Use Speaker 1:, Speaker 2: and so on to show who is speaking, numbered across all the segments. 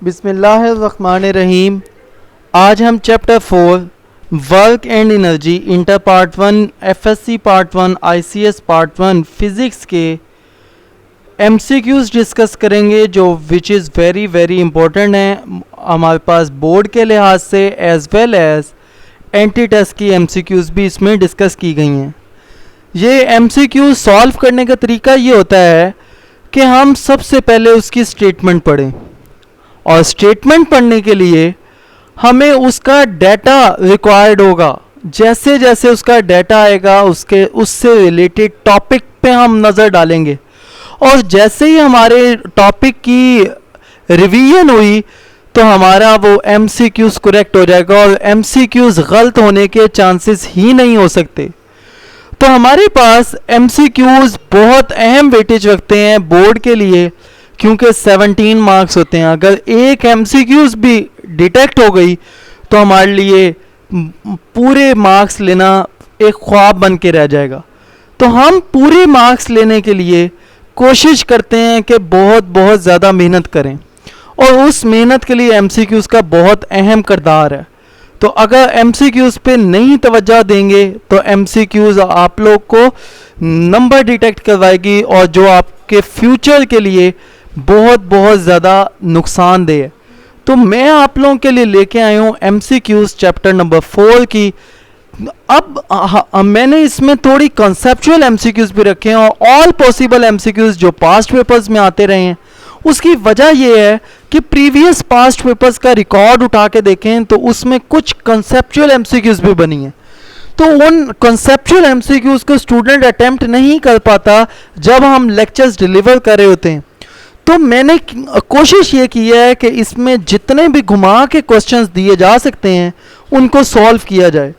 Speaker 1: बिस्मिल्लाहिर्रहमानिर्रहीम। आज हम chapter 4 work and energy inter part 1 FSc part 1 ICS part 1 physics के एमसीक्यूज़ डिस्कस करेंगे, जो which is very very important है हमारे पास बोर्ड के लिहाज से, as well as entry test की एमसीक्यूज़ भी इसमें डिस्कस की गई हैं। ये एमसीक्यूज़ सॉल्व करने का तरीका ये होता है कि हम सबसे पहले उसकी स्टेटमेंट पढ़ें, और स्टेटमेंट पढ़ने के लिए हमें उसका डाटा रिक्वायर्ड होगा। जैसे जैसे उसका डाटा आएगा उससे रिलेटेड टॉपिक पे हम नज़र डालेंगे, और जैसे ही हमारे टॉपिक की रिवीजन हुई तो हमारा वो एमसीक्यूज़ करेक्ट हो जाएगा, और एमसीक्यूज़ गलत होने के चांसेस ही नहीं हो सकते। तो हमारे पास एमसीक्यूज़ बहुत अहम वेटेज रखते हैं बोर्ड के लिए, क्योंकि 17 मार्क्स होते हैं। अगर एक एमसीक्यूज़ भी डिटेक्ट हो गई तो हमारे लिए पूरे मार्क्स लेना एक ख्वाब बन के रह जाएगा। तो हम पूरे मार्क्स लेने के लिए कोशिश करते हैं कि बहुत बहुत ज़्यादा मेहनत करें, और उस मेहनत के लिए एमसीक्यूज़ का बहुत अहम किरदार है। तो अगर एमसीक्यूज़ पे नहीं तवज्जो देंगे तो एमसीक्यूज़ आप लोग को नंबर डिटेक्ट करवाएगी, और जो आपके फ्यूचर के लिए बहुत बहुत ज़्यादा नुकसानदेह है। तो मैं आप लोगों के लिए लेके आया हूँ एमसीक्यूज़ चैप्टर नंबर 4 की। अब मैंने इसमें थोड़ी कॉन्सेप्चुअल एमसीक्यूज़ भी रखे हैं, और ऑल पॉसिबल एमसीक्यूज़ जो पास्ट पेपर्स में आते रहे हैं। उसकी वजह यह है कि प्रीवियस पास्ट पेपर्स का रिकॉर्ड उठा के देखें तो उसमें कुछ कॉन्सेप्चुअल एमसीक्यूज़ भी बनी हैं। तो उन कॉन्सेप्चुअल एमसीक्यूज़ को स्टूडेंट अटेम्प्ट नहीं कर पाता जब हम लेक्चर्स डिलीवर कर रहे होते हैं। तो मैंने कोशिश ये की है कि इसमें जितने भी घुमा के क्वेश्चंस दिए जा सकते हैं उनको सॉल्व किया जाए।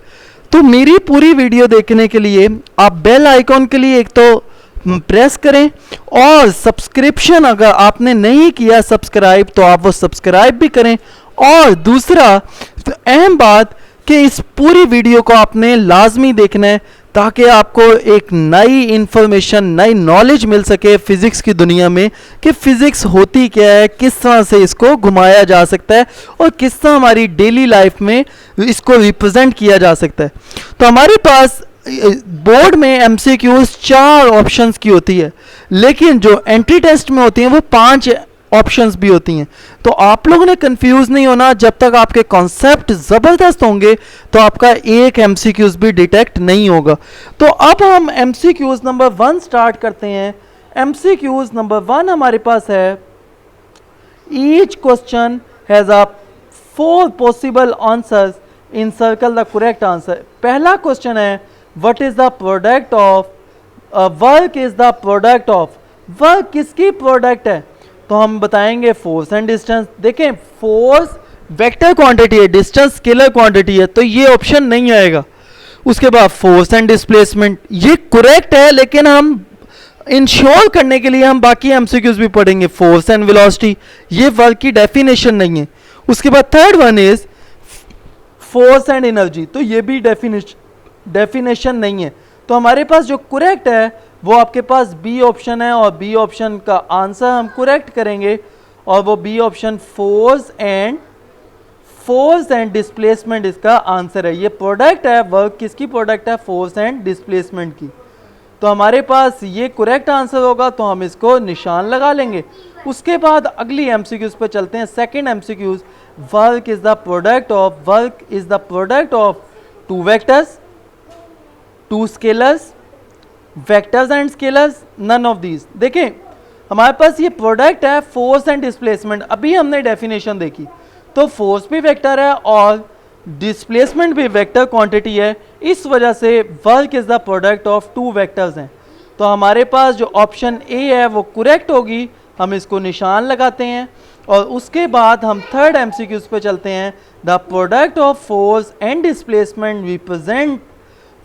Speaker 1: तो मेरी पूरी वीडियो देखने के लिए आप बेल आइकॉन के लिए एक तो प्रेस करें, और सब्सक्रिप्शन अगर आपने नहीं किया सब्सक्राइब तो आप वो सब्सक्राइब भी करें। और दूसरा तो अहम बात कि इस पूरी वीडियो को आपने लाजमी देखना है, ताकि आपको एक नई इंफॉर्मेशन, नई नॉलेज मिल सके फ़िज़िक्स की दुनिया में कि फ़िज़िक्स होती क्या है, किस तरह से इसको घुमाया जा सकता है, और किस तरह हमारी डेली लाइफ में इसको रिप्रेजेंट किया जा सकता है। तो हमारे पास बोर्ड में एमसीक्यूज़ 4 ऑप्शंस की होती है, लेकिन जो एंट्री टेस्ट में होती हैं वो 5 ऑप्शंस भी होती हैं। तो आप लोगों ने कंफ्यूज नहीं होना। जब तक आपके कॉन्सेप्ट ज़बरदस्त होंगे तो आपका एक एमसीक्यूज़ भी डिटेक्ट नहीं होगा। तो अब हम एमसीक्यूज़ नंबर 1 स्टार्ट करते हैं। एमसीक्यूज़ नंबर 1 हमारे पास है, each question has a 4 possible answers, in circle the correct answer. पहला क्वेश्चन है, what is the product of work is the product of. Work किसकी प्रोडक्ट है? तो हम बताएंगे फोर्स एंड डिस्टेंस। देखें, फोर्स वेक्टर क्वांटिटी है, डिस्टेंस स्केलर क्वांटिटी है, तो ये ऑप्शन नहीं आएगा। उसके बाद फोर्स एंड डिस्प्लेसमेंट, ये करेक्ट है, लेकिन हम इंश्योर करने के लिए हम बाकी एमसीक्यूज़ भी पढ़ेंगे। फोर्स एंड वेलोसिटी, ये वर्क की डेफिनेशन नहीं है। उसके बाद third one is force and energy, तो ये भी डेफिनेशन नहीं है। तो हमारे पास जो करेक्ट है वो आपके पास बी ऑप्शन है, और बी ऑप्शन का आंसर हम करेक्ट करेंगे, और वो B option force and displacement इसका आंसर है। ये प्रोडक्ट है, वर्क किसकी प्रोडक्ट है? फोर्स एंड डिस्प्लेसमेंट की। तो हमारे पास ये करेक्ट आंसर होगा, तो हम इसको निशान लगा लेंगे। उसके बाद अगली एमसीक्यूज़ पे चलते हैं। Second MCQs, work is the product of 2 vectors, 2 scalars, vectors and scalars, none of these. देखें, हमारे पास ये प्रोडक्ट है फोर्स एंड डिस्प्लेसमेंट। अभी हमने डेफिनेशन देखी, तो फोर्स भी वेक्टर है और डिस्प्लेसमेंट भी वेक्टर क्वांटिटी है। इस वजह से work is the product of 2 vectors हैं। तो हमारे पास जो ऑप्शन ए है वो करेक्ट होगी, हम इसको निशान लगाते हैं। और उसके बाद हम थर्ड एमसीक्यूज़ पे चलते हैं। The product of force and displacement represent,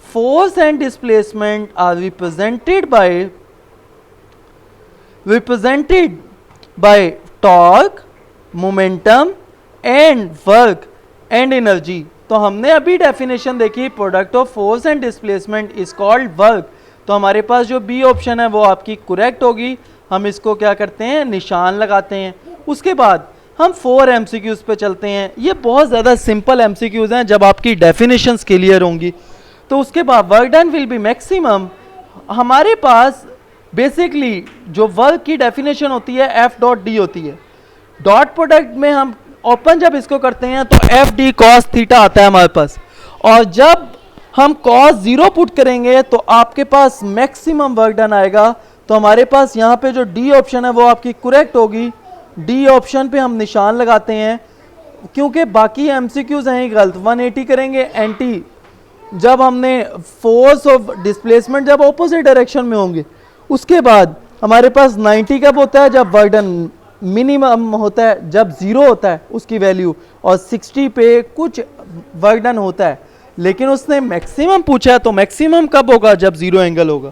Speaker 1: force and displacement are represented by torque, momentum and work and energy। तो हमने अभी डेफिनेशन देखी, product of force and displacement is called work. तो हमारे पास जो बी ऑप्शन है वो आपकी करेक्ट होगी, हम इसको क्या करते हैं? निशान लगाते हैं। उसके बाद हम 4 MCQs पे चलते हैं। ये बहुत ज़्यादा सिंपल MCQs हैं, जब आपकी डेफिनेशंस क्लियर होंगी तो उसके बाद work done will B maximum. हमारे पास बेसिकली जो वर्क की डेफिनेशन होती है एफ डॉट डी होती है। डॉट प्रोडक्ट में हम ओपन जब इसको करते हैं तो एफ डी कॉस थीटा आता है हमारे पास, और जब हम कॉस 0 पुट करेंगे तो आपके पास मैक्सिमम वर्क डन आएगा। तो हमारे पास यहाँ पे जो डी ऑप्शन है वो आपकी करेक्ट होगी। डी ऑप्शन पे हम निशान लगाते हैं क्योंकि बाकी एमसीक्यूज हैं गलत। 180 करेंगे एंटी, जब हमने फोर्स ऑफ डिस्प्लेसमेंट जब ऑपोजिट डायरेक्शन में होंगे। उसके बाद हमारे पास 90 कब होता है, जब वर्क डन मिनिमम होता है, जब 0 होता है उसकी वैल्यू, और 60 पे कुछ वर्क डन होता है। लेकिन उसने मैक्सिमम पूछा है तो मैक्सिमम कब होगा, जब 0 एंगल होगा।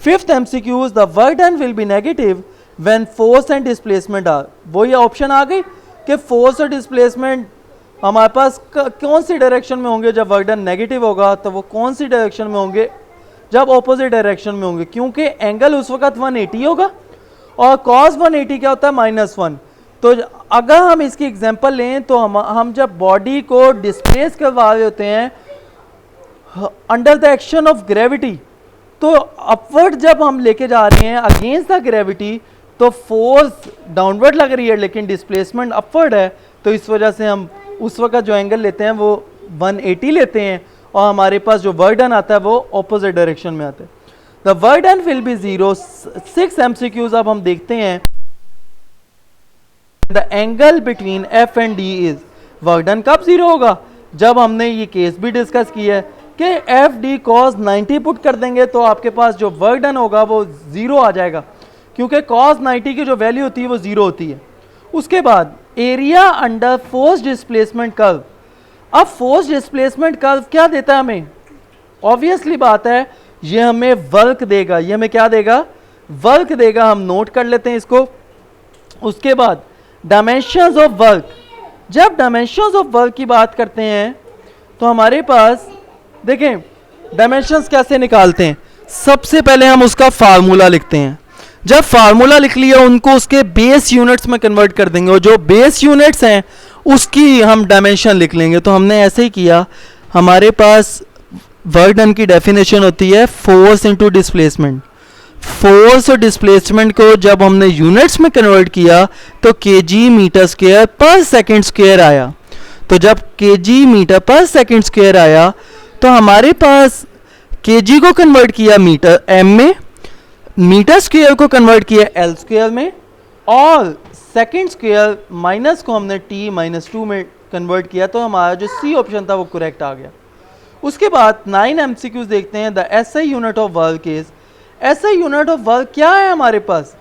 Speaker 1: Fifth MCQ, the work done will be negative when force and displacement are. वो ये ऑप्शन आ गई कि फोर्स और डिस्प्लेसमेंट हमारे पास कौन सी डायरेक्शन में होंगे जब वर्क डन नेगेटिव होगा, तो वो कौन सी डायरेक्शन में होंगे, जब ऑपोजिट डायरेक्शन में होंगे, क्योंकि एंगल उस वक्त 180 होगा और cos 180 क्या होता है -1। तो अगर हम इसकी एग्जांपल लें तो हम जब बॉडी को डिस्प्लेस करवा रहे होते हैं under the action of gravity, तो अपवर्ड जब हम लेके जा रहे हैं अगेंस्ट द ग्रेविटी तो फोर्स डाउनवर्ड लग रही है लेकिन डिस्प्लेसमेंट अपवर्ड है। तो इस वजह से हम उस वक्त जो एंगल लेते हैं वो 180 लेते हैं और हमारे पास जो वर्क डन आता है वो ऑपोजिट डायरेक्शन में आता है। The work done will B 0। 6 MCQs अब हम देखते हैं। The angle between F and D is. Work done कब 0 होगा, जब हमने ये केस भी डिस्कस किया है कि एफ डी कॉस 90 पुट कर देंगे तो आपके पास जो वर्क डन होगा वो 0 आ जाएगा, क्योंकि कॉस 90 की जो वैल्यू होती है वो 0 होती है। उसके बाद area under force displacement curve. अब फोर्स डिस्प्लेसमेंट कर्व क्या देता है हमें, ऑब्वियसली बात है ये हमें वर्क देगा। ये हमें क्या देगा, वर्क देगा। हम नोट कर लेते हैं इसको। उसके बाद डायमेंशंस ऑफ वर्क। जब डायमेंशंस ऑफ वर्क की बात करते हैं तो हमारे पास देखें डायमेंशंस कैसे निकालते हैं। सबसे पहले हम उसका फार्मूला लिखते हैं। जब फार्मूला लिख लिया उनको उसके बेस यूनिट्स में कन्वर्ट कर देंगे और जो बेस यूनिट्स हैं उसकी हम डायमेंशन लिख लेंगे। तो हमने ऐसे ही किया। हमारे पास वर्क डन की डेफिनेशन होती है फोर्स इनटू डिस्प्लेसमेंट। फोर्स और डिस्प्लेसमेंट को जब हमने यूनिट्स में कन्वर्ट किया तो केजी मीटर स्क्वायर पर सेकंड स्क्वायर आया। तो जब केजी मीटर पर सेकंड स्क्वायर आया तो हमारे पास केजी को कन्वर्ट किया मीटर एम में, मीटर स्क्वायर को कन्वर्ट किया एल स्क्वायर में, और सेकंड स्क्वायर माइनस को हमने टी -2 में कन्वर्ट किया। तो हमारा जो सी ऑप्शन था वो करेक्ट आ गया। उसके बाद 9 MCQs देखते हैं। The SI unit of work is. SI unit of work क्या है हमारे पास,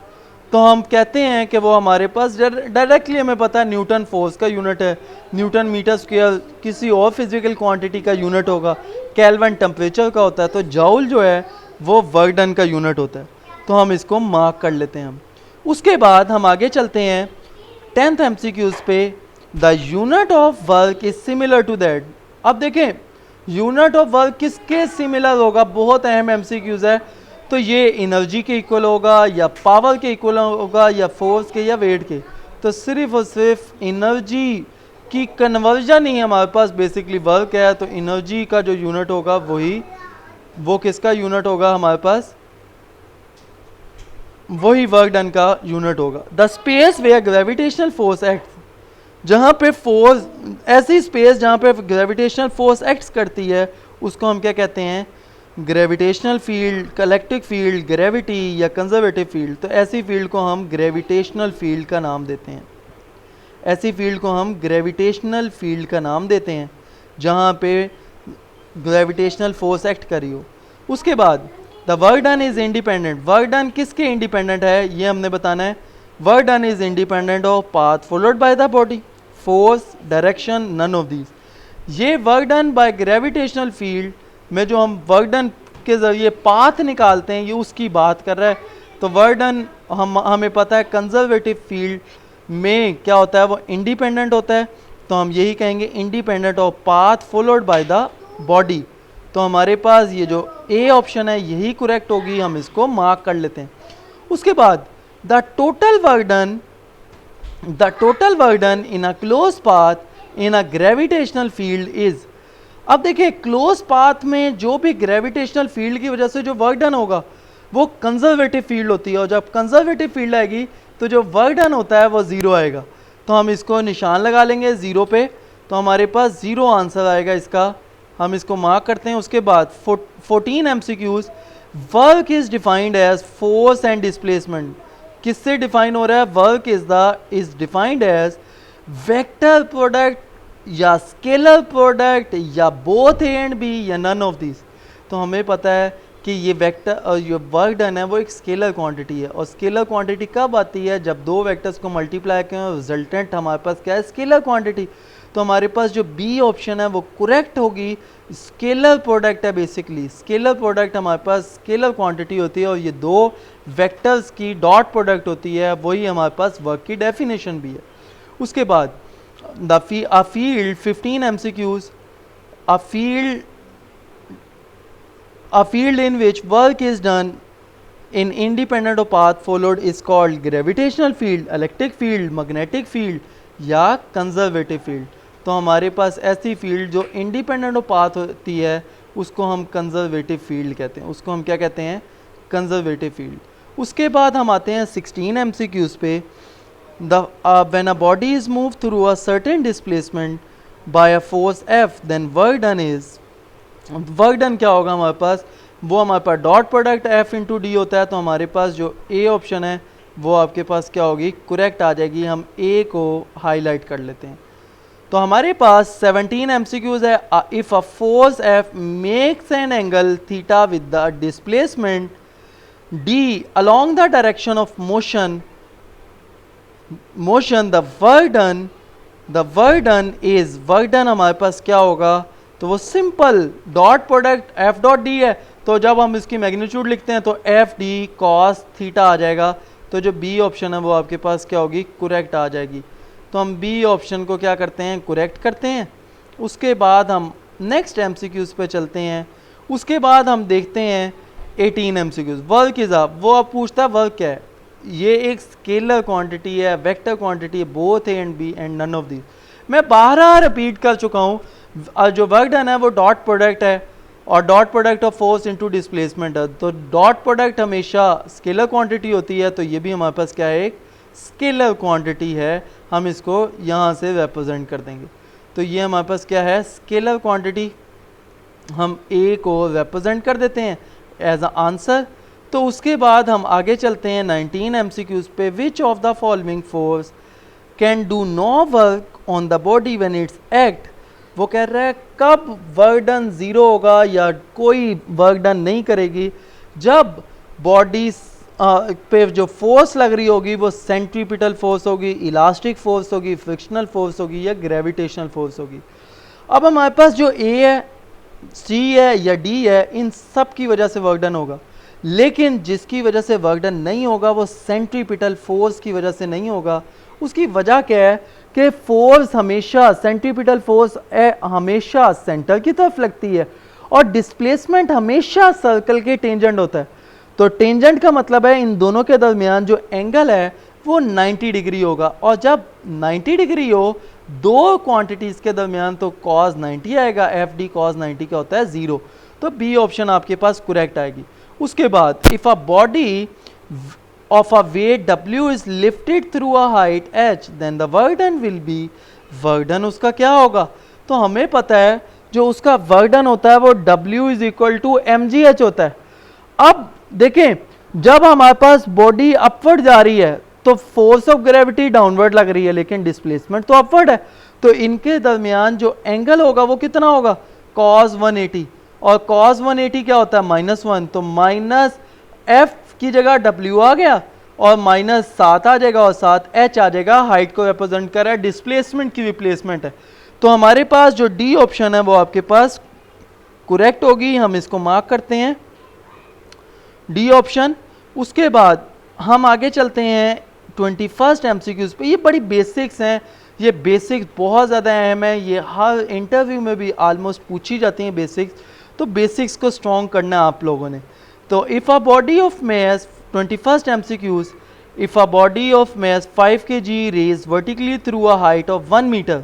Speaker 1: तो हम कहते हैं कि वो हमारे पास डायरेक्टली हमें पता है न्यूटन फोर्स का यूनिट है, न्यूटन मीटर स्क्वायर किसी और फिजिकल क्वांटिटी का यूनिट होगा, केल्विन टेम्परेचर का होता है, तो जूल जो है वो वर्क डन का यूनिट होता है। तो हम इसको मार्क कर लेते हैं हम। उसके बाद हम आगे चलते हैं 10th MCQs पे। The unit of work is similar to that. अब देखें यूनिट ऑफ वर्क किसके सिमिलर होगा, बहुत अहम MCQs है। तो ये एनर्जी के इक्वल होगा या पावर के इक्वल होगा या फोर्स के या वेट के। तो सिर्फ और सिर्फ एनर्जी की कन्वर्जन ही हमारे पास बेसिकली वर्क है। तो एनर्जी का जो यूनिट होगा वो किसका यूनिट होगा, हमारे पास वही वर्क डन का यूनिट होगा। The space where gravitational force act. जहाँ पे फोर्स, ऐसी स्पेस जहाँ पे ग्रेविटेशनल फोर्स एक्ट करती है उसको हम क्या कहते हैं, ग्रेविटेशनल फील्ड, कलेक्टिक फील्ड, ग्रेविटी या कंजर्वेटिव फील्ड। तो ऐसी फील्ड को हम ग्रेविटेशनल फील्ड का नाम देते हैं। ऐसी फील्ड को हम ग्रेविटेशनल फील्ड का नाम देते हैं जहाँ पे ग्रेविटेशनल फोर्स एक्ट करी हो। उसके बाद the work done is independent. Work done किसके इंडिपेंडेंट है ये हमने बताना है। Work done is independent of path followed by the body, force, direction, none of these. ये work done by gravitational field में जो हम वर्क डन के ज़रिए पाथ निकालते हैं ये उसकी बात कर रहा है। तो वर्क डन हमें पता है कंजर्वेटिव फील्ड में क्या होता है, वो इंडिपेंडेंट होता है। तो हम यही कहेंगे independent of path followed by the body. तो हमारे पास ये जो ए ऑप्शन है यही करेक्ट होगी, हम इसको मार्क कर लेते हैं। उसके बाद the total work done the total work done in a close path in a gravitational field is. अब देखिए क्लोज पाथ में जो भी ग्रेविटेशनल फील्ड की वजह से जो वर्क डन होगा वो कंजर्वेटिव फील्ड होती है, और जब कंजर्वेटिव फील्ड आएगी तो जो वर्क डन होता है वो ज़ीरो आएगा। तो हम इसको निशान लगा लेंगे ज़ीरो पे, तो हमारे पास ज़ीरो आंसर आएगा इसका, हम इसको मार्क करते हैं। उसके बाद 14 MCQs, work is defined as force and displacement. किससे डिफाइन हो रहा है? Work is defined as vector product या स्केलर प्रोडक्ट या बोथ ए एंड बी या नन ऑफ दिस। तो हमें पता है कि ये वेक्टर और जो वर्क डन है वो एक स्केलर क्वांटिटी है, और स्केलर क्वांटिटी कब आती है? जब दो वेक्टर्स को मल्टीप्लाई करें, रिजल्टेंट हमारे पास क्या है? Scalar quantity. तो हमारे पास जो बी ऑप्शन है वो करेक्ट होगी, स्केलर प्रोडक्ट है। बेसिकली स्केलर प्रोडक्ट हमारे पास स्केलर क्वांटिटी होती है, और ये दो वेक्टर्स की डॉट प्रोडक्ट होती है, वही हमारे पास वर्क की डेफिनेशन भी है। उसके बाद a field 15 MCQs, a field in which work is done in independent of path followed is called gravitational field, electric field, magnetic field या conservative field। तो हमारे पास ऐसी फील्ड जो इंडिपेंडेंट ऑफ पाथ होती है उसको हम कंजर्वेटिव फील्ड कहते हैं, उसको हम क्या कहते हैं? Conservative field. उसके बाद हम आते हैं 16 MCQs पे। When a body is moved through a certain displacement by a force F, then work done क्या होगा हमारे पास? वो हमारे पास dot product F into D होता है। तो हमारे पास जो ए ऑप्शन है वो आपके पास क्या होगी? करेक्ट आ जाएगी। हम ए को हाईलाइट कर लेते हैं। तो हमारे पास 17 MCQs है। If a force F makes an angle theta with the displacement D along the direction of motion, the work done is, work done हमारे पास क्या होगा? तो वो simple dot product F dot D है। तो जब हम इसकी मैग्नीट्यूड लिखते हैं तो एफ डी कॉस थीटा आ जाएगा। तो जो बी ऑप्शन है वो आपके पास क्या होगी? करेक्ट आ जाएगी। तो हम बी ऑप्शन को क्या करते हैं? करेक्ट करते हैं। उसके बाद हम नेक्स्ट MCQs पे चलते हैं। उसके बाद हम देखते हैं 18 MCQs। वर्क इज अ, वो अब पूछता है वर्क क्या है? ये एक स्केलर क्वांटिटी है, वेक्टर क्वांटिटी है, both A and B and none of the. मैं 12 रिपीट कर चुका हूँ, जो वर्क डन है वो डॉट प्रोडक्ट है, और dot product of force into displacement है। तो डॉट प्रोडक्ट हमेशा स्केलर क्वांटिटी होती है, तो ये भी हमारे पास क्या है? एक स्केलर क्वांटिटी है। हम इसको यहाँ से रिप्रेजेंट कर देंगे। तो ये हमारे पास क्या है? Scalar quantity. हम ए को रिप्रेजेंट कर देते हैं एज अ आंसर। तो उसके बाद हम आगे चलते हैं 19 MCQs पे। Which of the following force can do no work on the body when its act? वो कह रहा है कब वर्क डन ज़ीरो होगा या कोई वर्क डन नहीं करेगी? जब बॉडी पे जो फोर्स लग रही होगी वो सेंट्रीपिटल फोर्स होगी, इलास्टिक फोर्स होगी, फ्रिक्शनल फोर्स होगी या ग्रेविटेशनल फोर्स होगी। अब हमारे पास जो ए है, सी है या डी है, इन सब की वजह से वर्क डन होगा, लेकिन जिसकी वजह से वर्क डन नहीं होगा वो सेंट्रीपिटल फोर्स की वजह से नहीं होगा। उसकी वजह क्या है? कि फोर्स हमेशा, सेंट्रीपिटल फोर्स हमेशा सेंटर की तरफ लगती है, और डिस्प्लेसमेंट हमेशा सर्कल के टेंजेंट होता है। तो टेंजेंट का मतलब है इन दोनों के दरमियान जो एंगल है वो 90 डिग्री होगा, और जब 90 डिग्री हो दो क्वांटिटीज़ के दरमियान तो cos 90 आएगा। एफ डी cos 90 का होता है 0। तो बी ऑप्शन आपके पास करेक्ट आएगी। उसके बाद if a body of a weight W is lifted through a height h, then the work done will be, work done उसका क्या होगा? तो हमें पता है जो उसका वर्क डन होता है वो W is equal to mgh होता है। अब देखें जब हमारे पास बॉडी अपवर्ड जा रही है तो फोर्स ऑफ ग्रेविटी डाउनवर्ड लग रही है, लेकिन डिस्प्लेसमेंट तो अपवर्ड है। तो इनके दरमियान जो एंगल होगा वो कितना होगा? cos 180, और cos 180 क्या होता है? -1। तो माइनस एफ की जगह W आ गया और -7 आ जाएगा और 7 h आ जाएगा। हाइट को रिप्रेजेंट कर रहा है, डिस्प्लेसमेंट की रिप्लेसमेंट है। तो हमारे पास जो डी ऑप्शन है वो आपके पास करेक्ट होगी। हम इसको मार्क करते हैं डी ऑप्शन। उसके बाद हम आगे चलते हैं 21st MCQs पे। ये बड़ी बेसिक्स हैं, ये बेसिक्स बहुत ज़्यादा अहम है, ये हर इंटरव्यू में भी ऑलमोस्ट पूछी जाती हैं बेसिक्स। तो बेसिक्स को स्ट्रॉन्ग करना है आप लोगों ने। तो if a body of mass 21st MCQs if a body of mass 5 kg raised vertically through a height of 1 meter,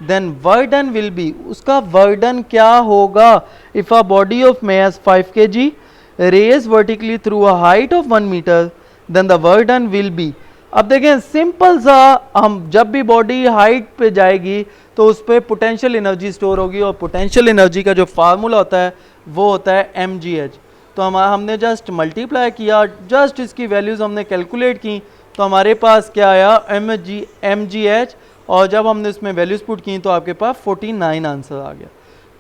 Speaker 1: then work done will be, उसका वर्क डन क्या होगा? If a body of mass 5 kg raised vertically through a height of 1 meter, then the work done will be. अब देखें simple सा, हम जब भी body height पे जाएगी तो उस पर पोटेंशियल एनर्जी स्टोर होगी, और पोटेंशियल एनर्जी का जो फार्मूला होता है वो होता है mgh। तो हमने जस्ट मल्टीप्लाई किया, जस्ट इसकी वैल्यूज़ हमने कैलकुलेट की, तो हमारे पास क्या आया? mgh, और जब हमने इसमें वैल्यूज़ पुट की तो आपके पास 49 आंसर आ गया।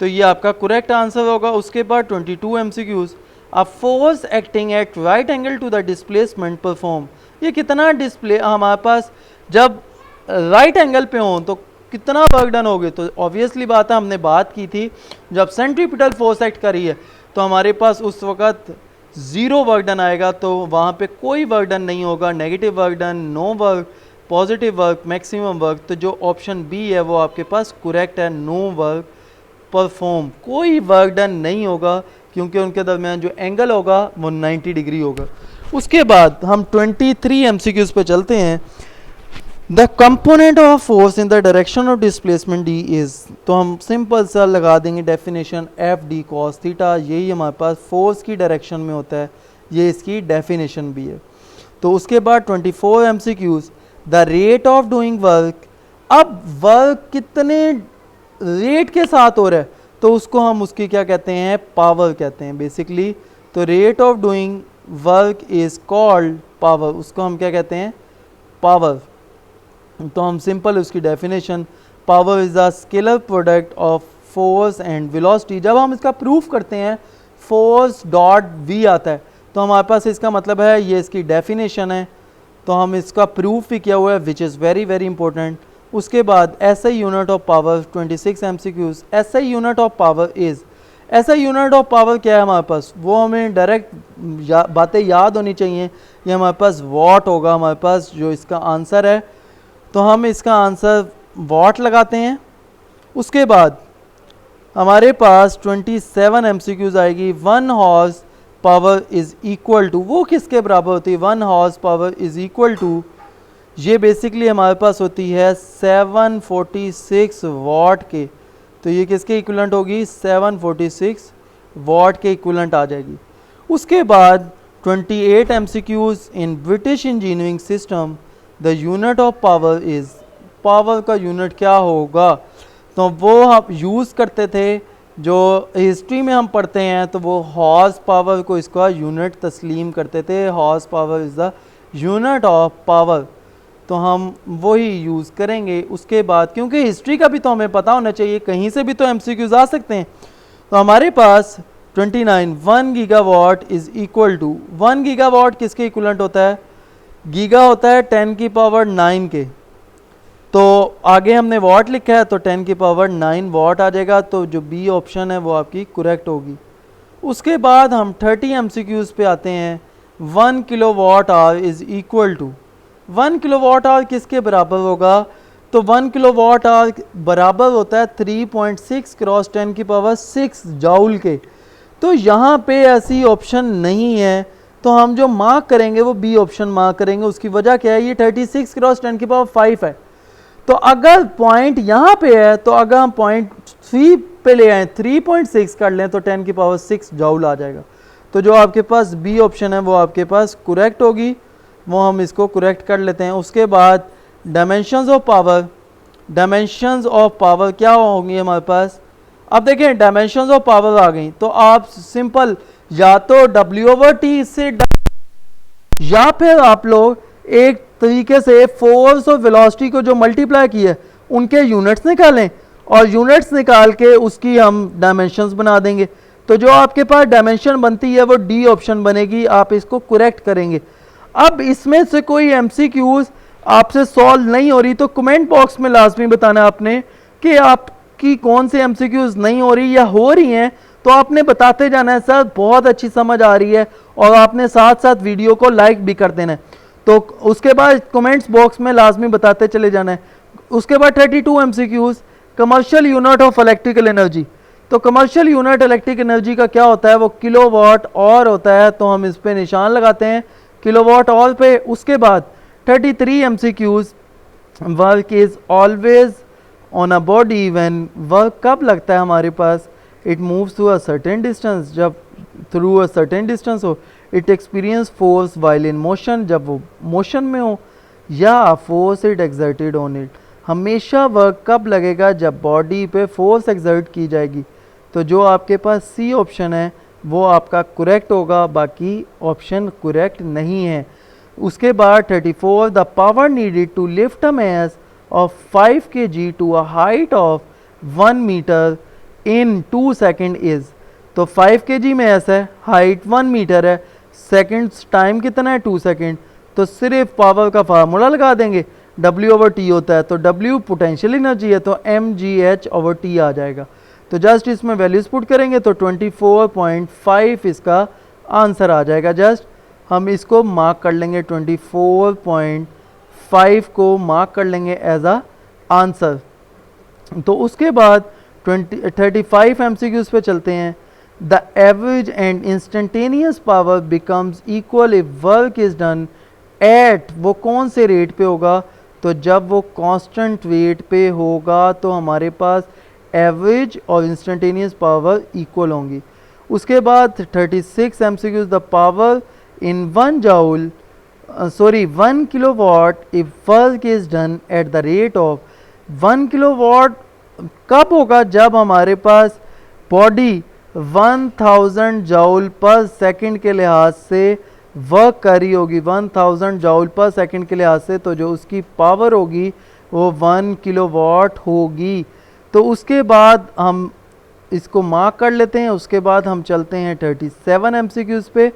Speaker 1: तो ये आपका करेक्ट आंसर होगा। उसके बाद 22 MCQs। A force acting at right angle to the displacement perform. ये कितना डिस्प्ले हमारे पास जब राइट एंगल पे हो तो कितना वर्क डन होगे? तो ऑब्वियसली बात है, हमने बात की थी जब सेंट्रीपिटल फोर्स एक्ट करी है तो हमारे पास उस वक़्त 0 वर्क डन आएगा, तो वहाँ पे कोई वर्क डन नहीं होगा, negative work done, no work, positive work, maximum work. तो जो ऑप्शन बी है वो आपके पास करेक्ट है, नो वर्क परफॉर्म, कोई वर्क डन नहीं होगा क्योंकि उनके दरमियान जो एंगल होगा वो 90 डिग्री होगा। उसके बाद हम 23 MCQs पे चलते हैं। The component of force in the direction of displacement D is, तो हम सिंपल सा लगा देंगे definition F D cos theta, यही हमारे पास फोर्स की डायरेक्शन में होता है, ये इसकी डेफिनेशन भी है। तो उसके बाद 24 MCQs, the rate of doing work. अब वर्क कितने रेट के साथ हो रहा है तो उसको हम उसकी क्या कहते हैं? पावर कहते हैं बेसिकली। तो rate of doing work is called power, उसको हम क्या कहते हैं? पावर। तो हम सिंपल उसकी definition, power is the scalar product of force and velocity. जब हम इसका प्रूफ करते हैं फोर्स डॉट वी आता है तो हमारे पास इसका मतलब है, ये इसकी डेफिनेशन है, तो हम इसका प्रूफ भी किया हुआ है विच इज़ वेरी वेरी इंपॉर्टेंट। उसके बाद SI unit of power 26 MCQs। SI unit of power is, SI unit of power क्या है हमारे पास? वो हमें डायरेक्ट बातें याद होनी चाहिए। ये हमारे पास वॉट होगा हमारे पास जो इसका आंसर है, तो हम इसका आंसर वॉट लगाते हैं। उसके बाद हमारे पास 27 MCQs आएगी। 1 horse power is equal to, वो किसके बराबर होती है? 1 horse power is equal to, ये बेसिकली हमारे पास होती है 746 वॉट के। तो ये किसके इक्विवेलेंट होगी? 746 वॉट के इक्विवेलेंट आ जाएगी। उसके बाद 28 MCQs in British engineering system, the unit of power is, power का यूनिट क्या होगा? तो वो हम यूज़ करते थे, जो हिस्ट्री में हम पढ़ते हैं तो वो हॉर्स पावर को इसका यूनिट तस्लीम करते थे। Horse power is the unit of power, तो हम वही यूज़ करेंगे। उसके बाद क्योंकि हिस्ट्री का भी तो हमें पता होना चाहिए, कहीं से भी तो MCQs आ सकते हैं। तो हमारे पास 29 1 gigawatt is equal to, 1 gigawatt किसके इक्वलेंट होता है? गीगा होता है 10 की पावर 9 के, तो आगे हमने वॉट लिखा है तो 10 की पावर 9 वॉट आ जाएगा। तो जो बी ऑप्शन है वो आपकी करेक्ट होगी। उसके बाद हम 30 MCQs पे आते हैं। 1 kilowatt hour is equal to, 1 kilowatt hour किसके बराबर होगा? तो 1 किलोवाट आवर बराबर होता है 3.6 क्रॉस 10 की पावर 6 जाउल के। तो यहाँ पे ऐसी ऑप्शन नहीं है, तो हम जो मार्क करेंगे वो बी ऑप्शन मार्क करेंगे। उसकी वजह क्या है? ये 36 क्रॉस 10 की पावर 5 है। तो अगर पॉइंट यहाँ पे है तो अगर हम पॉइंट 3 पे ले आए, 3.6 कर लें तो 10 की पावर 6 जाउल आ जाएगा। तो जो आपके पास बी ऑप्शन है वो आपके पास करेक्ट होगी, वो हम इसको करेक्ट कर लेते हैं। उसके बाद dimensions of power, dimensions of power क्या होंगी हमारे पास? अब देखें डायमेंशंस ऑफ पावर आ गई तो आप सिंपल या तो W/T से या फिर आप लोग एक तरीके से फोर्स और वेलोसिटी को जो मल्टीप्लाई किया उनके यूनिट्स निकालें और यूनिट्स निकाल के उसकी हम डायमेंशंस बना देंगे। तो जो आपके पास डायमेंशन बनती है वो डी ऑप्शन बनेगी, आप इसको करेक्ट करेंगे। अब इसमें से कोई MCQs आपसे सॉल्व नहीं हो रही तो कमेंट बॉक्स में लाजमी बताना आपने कि आपकी कौन से MCQs नहीं हो रही या हो रही हैं, तो आपने बताते जाना है सर बहुत अच्छी समझ आ रही है, और आपने साथ साथ वीडियो को लाइक भी कर देना है। तो उसके बाद कमेंट्स बॉक्स में लाजमी बताते चले जाना है। उसके बाद 32 MCQs, commercial unit of electrical energy. तो कमर्शियल यूनिट इलेक्ट्रिक एनर्जी का क्या होता है? वो किलोवाट और होता है, तो हम इस पे निशान लगाते हैं किलोवाट ऑल पे। उसके बाद 33 MCQs, work is always on a body when, work कब लगता है हमारे पास, it moves through a certain distance, जब थ्रू अ सर्टेन डिस्टेंस हो। It experience force while in motion, जब वो मोशन में हो, या force it exerted on it. हमेशा वर्क कब लगेगा, जब बॉडी पे फोर्स एक्सर्ट की जाएगी। तो जो आपके पास सी ऑप्शन है वो आपका करेक्ट होगा, बाकी ऑप्शन करेक्ट नहीं है। उसके बाद 34, the power needed to lift a mass of 5 kg to a height of 1 metre in 2 second is. तो 5 kg मैस है, हाइट 1 मीटर है, सेकेंड्स टाइम कितना है 2 सेकेंड। तो सिर्फ पावर का फार्मूला लगा देंगे, W/T होता है, तो W पोटेंशियल एनर्जी है, तो mgh/T आ जाएगा। तो जस्ट इसमें वैल्यूज पुट करेंगे तो 24.5 इसका आंसर आ जाएगा। जस्ट हम इसको मार्क कर लेंगे, 24.5 को मार्क कर लेंगे एज अ आंसर। तो उसके बाद 35 MCQs पे चलते हैं। The average and instantaneous power becomes equal if work is done at, वो कौन से रेट पे होगा, तो जब वो कांस्टेंट रेट पे होगा तो हमारे पास एवरेज और इंस्टेंटेनियस पावर इक्वल होंगी। उसके बाद 36 MCQs, the power in 1 joule 1 kilowatt if work is done at the rate of 1 kilowatt कब होगा, जब हमारे पास बॉडी 1000 जूल पर सेकंड के लिहाज से वर्क कर रही होगी, 1000 जूल पर सेकंड के लिहाज से, तो जो उसकी पावर होगी वो 1 किलोवाट होगी। तो उसके बाद हम इसको मार्क कर लेते हैं। उसके बाद हम चलते हैं 37 MCQs पे।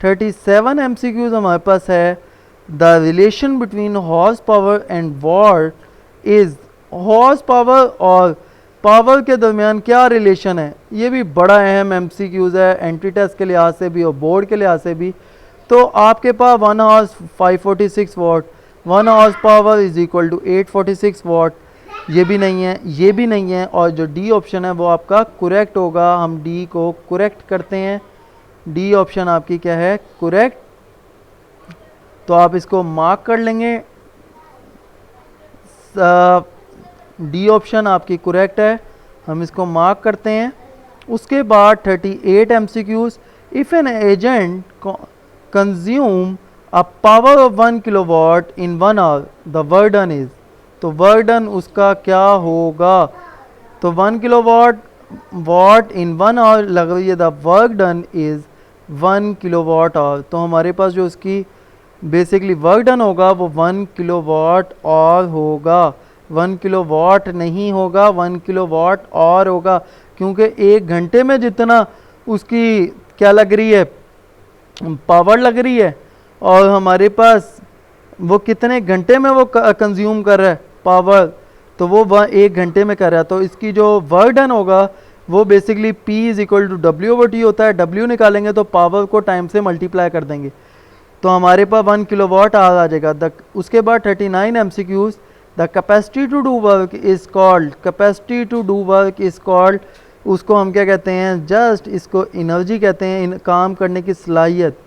Speaker 1: 37 MCQs हमारे पास है, the relation between horse power and what is, horse power और पावर के दरमियान क्या रिलेशन है। ये भी बड़ा अहम MCQs है, एंट्री टेस्ट के लिहाज से भी और बोर्ड के लिहाज से भी। तो आपके पास 1 horse 546 watt, 1 horse power is equal to 846 watt, ये भी नहीं है, ये भी नहीं है, और जो डी ऑप्शन है वो आपका करेक्ट होगा। हम डी को करेक्ट करते हैं, डी ऑप्शन आपकी क्या है, करेक्ट। तो आप इसको मार्क कर लेंगे, डी ऑप्शन आपकी करेक्ट है, हम इसको मार्क करते हैं। उसके बाद 38 MCQs, if an agent consume a power of 1 kilowatt in 1 hour the work done is, तो वर्क डन उसका क्या होगा, तो 1 किलोवाट वाट इन 1 आवर लग रही है, the work done is 1 kilowatt our. तो हमारे पास जो उसकी बेसिकली वर्क डन होगा वो 1 किलोवाट और होगा, 1 किलोवाट नहीं होगा, 1 किलोवाट और होगा, क्योंकि 1 घंटे में जितना उसकी क्या लग रही है, पावर लग रही है, और हमारे पास वो कितने घंटे में वो कंज्यूम कर रहा है पावर, तो वो 1 घंटे में कर रहा है। तो इसकी जो वर्क डन होगा वो basically P is equal to W/T होता है। W निकालेंगे तो पावर को टाइम से मल्टीप्लाई कर देंगे, तो हमारे पास 1 किलोवाट आ जाएगा। उसके बाद 39 MCQs, the capacity to do work is called, capacity to do work is called, उसको हम क्या कहते हैं, जस्ट इसको एनर्जी कहते हैं, काम करने की सलाहियत,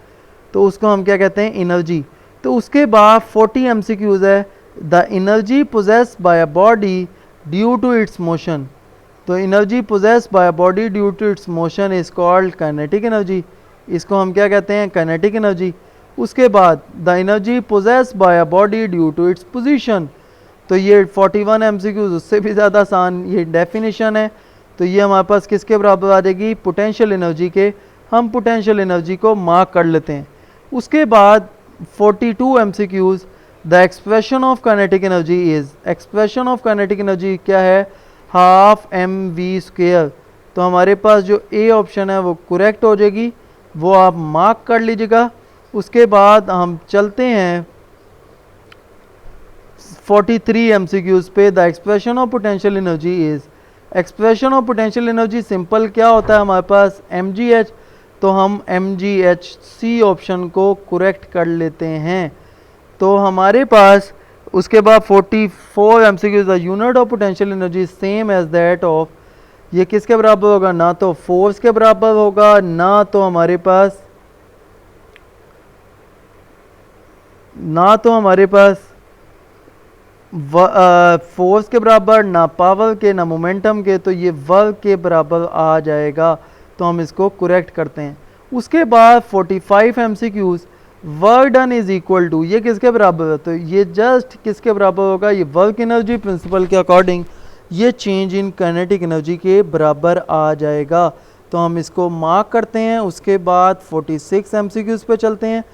Speaker 1: तो उसको हम क्या कहते हैं, एनर्जी। तो उसके बाद 40 MCQs है, the energy poses by a body due to its motion, तो energy poses by a body due to its motion is called kinetic energy, इसको हम क्या कहते हैं, काइनेटिक एनर्जी। उसके बाद the energy poses by a body due to its position, तो ये 41 MCQs उससे भी ज़्यादा आसान ये डेफिनेशन है। तो ये हमारे पास किसके बराबर आ जाएगी, पोटेंशियल एनर्जी के। हम पोटेंशियल एनर्जी को मार्क कर लेते हैं। उसके बाद 42 MCQs, the expression of kinetic energy is, expression of kinetic energy क्या है, हाफ mv²। तो हमारे पास जो ए ऑप्शन है वो करेक्ट हो जाएगी, वो आप मार्क कर लीजिएगा। उसके बाद हम चलते हैं 43 MCQs पे, the expression of potential energy is, expression of potential energy simple क्या होता है हमारे पास, mgh, तो हम mgh सी ऑप्शन को करेक्ट कर लेते हैं। तो हमारे पास उसके बाद 44 MCQs, the unit of potential energy same as that of, ये किसके बराबर होगा, ना तो फोर्स के बराबर होगा, ना तो हमारे पास ना तो हमारे पास फोर्स के बराबर, ना पावर के, ना मोमेंटम के, तो ये वर्क के बराबर आ जाएगा। तो हम इसको करेक्ट करते हैं। उसके बाद 45 MCQs, work done is equal to, ये किसके बराबर है? तो ये जस्ट किसके बराबर होगा? ये वर्क एनर्जी प्रिंसिपल के अकॉर्डिंग ये चेंज इन काइनेटिक एनर्जी के बराबर आ जाएगा। तो हम इसको मार्क करते हैं। उसके बाद 46 MCQs पे चलते हैं।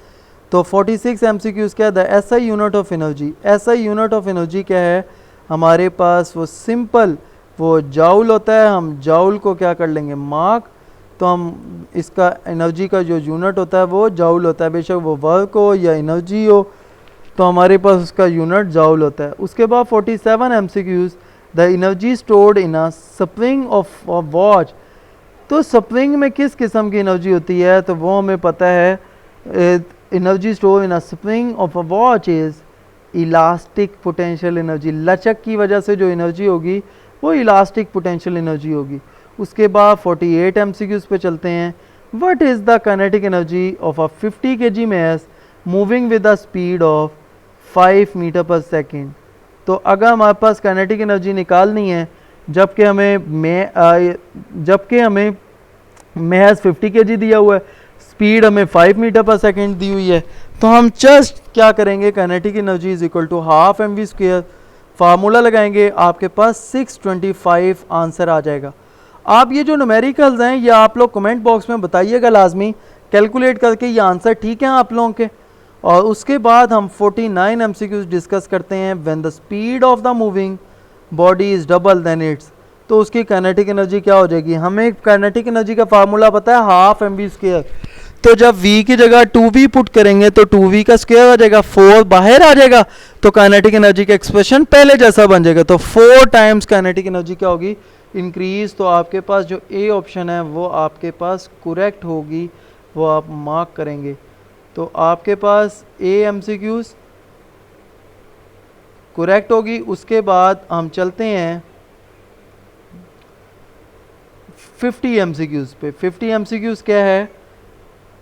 Speaker 1: तो 46 MCQs क्या है? The SI unit of energy. SI unit of energy क्या है हमारे पास? वो सिंपल वो जाउल होता है। हम जाउल को क्या कर लेंगे? मार्क। तो हम इसका एनर्जी का जो यूनिट होता है वो जाउल होता है, बेशक वो वर्क हो या एनर्जी हो, तो हमारे पास उसका यूनिट जाउल होता है। उसके बाद 47 MCQs, the energy stored in a spring of watch. तो स्प्रिंग में किस किस्म की एनर्जी होती है? तो वो हमें पता है, energy store in a spring of a watch is elastic potential energy. लचक की वजह से जो एनर्जी होगी वो इलास्टिक पोटेंशियल एनर्जी होगी। उसके बाद 48 MCQs पे चलते हैं। What is the kinetic energy of a 50 kg mass moving with the speed of 5 metre per second. तो अगर हमारे पास काइनेटिक एनर्जी निकालनी है जबकि हमें महज 50 kg दिया हुआ है, स्पीड हमें 5 मीटर पर सेकेंड दी हुई है, तो हम जस्ट क्या करेंगे? Kinetic energy is equal to half mv², formula लगाएंगे, आपके पास 625 आंसर आ जाएगा। आप ये जो न्यूमेरिकल्स हैं ये आप लोग कमेंट बॉक्स में बताइएगा लाजमी, कैलकुलेट करके ये आंसर ठीक है आप लोगों के। और उसके बाद हम 49 MCQs डिस्कस करते हैं। When the speed of the moving body is double then its, तो उसकी काइनेटिक एनर्जी क्या हो जाएगी? हमें काइनेटिक एनर्जी का फार्मूला पता है, हाफ mv²। तो जब v की जगह 2v पुट करेंगे तो 2v का स्क्वायर आ जाएगा, 4 बाहर आ जाएगा, तो काइनेटिक एनर्जी का एक्सप्रेशन पहले जैसा बन जाएगा। तो 4 टाइम्स काइनेटिक एनर्जी क्या होगी? इंक्रीज। तो आपके पास जो ए ऑप्शन है वो आपके पास करेक्ट होगी, वो आप मार्क करेंगे। तो आपके पास ए MCQs करेक्ट होगी। उसके बाद हम चलते हैं 50 MCQs पे। 50 MCQs क्या है?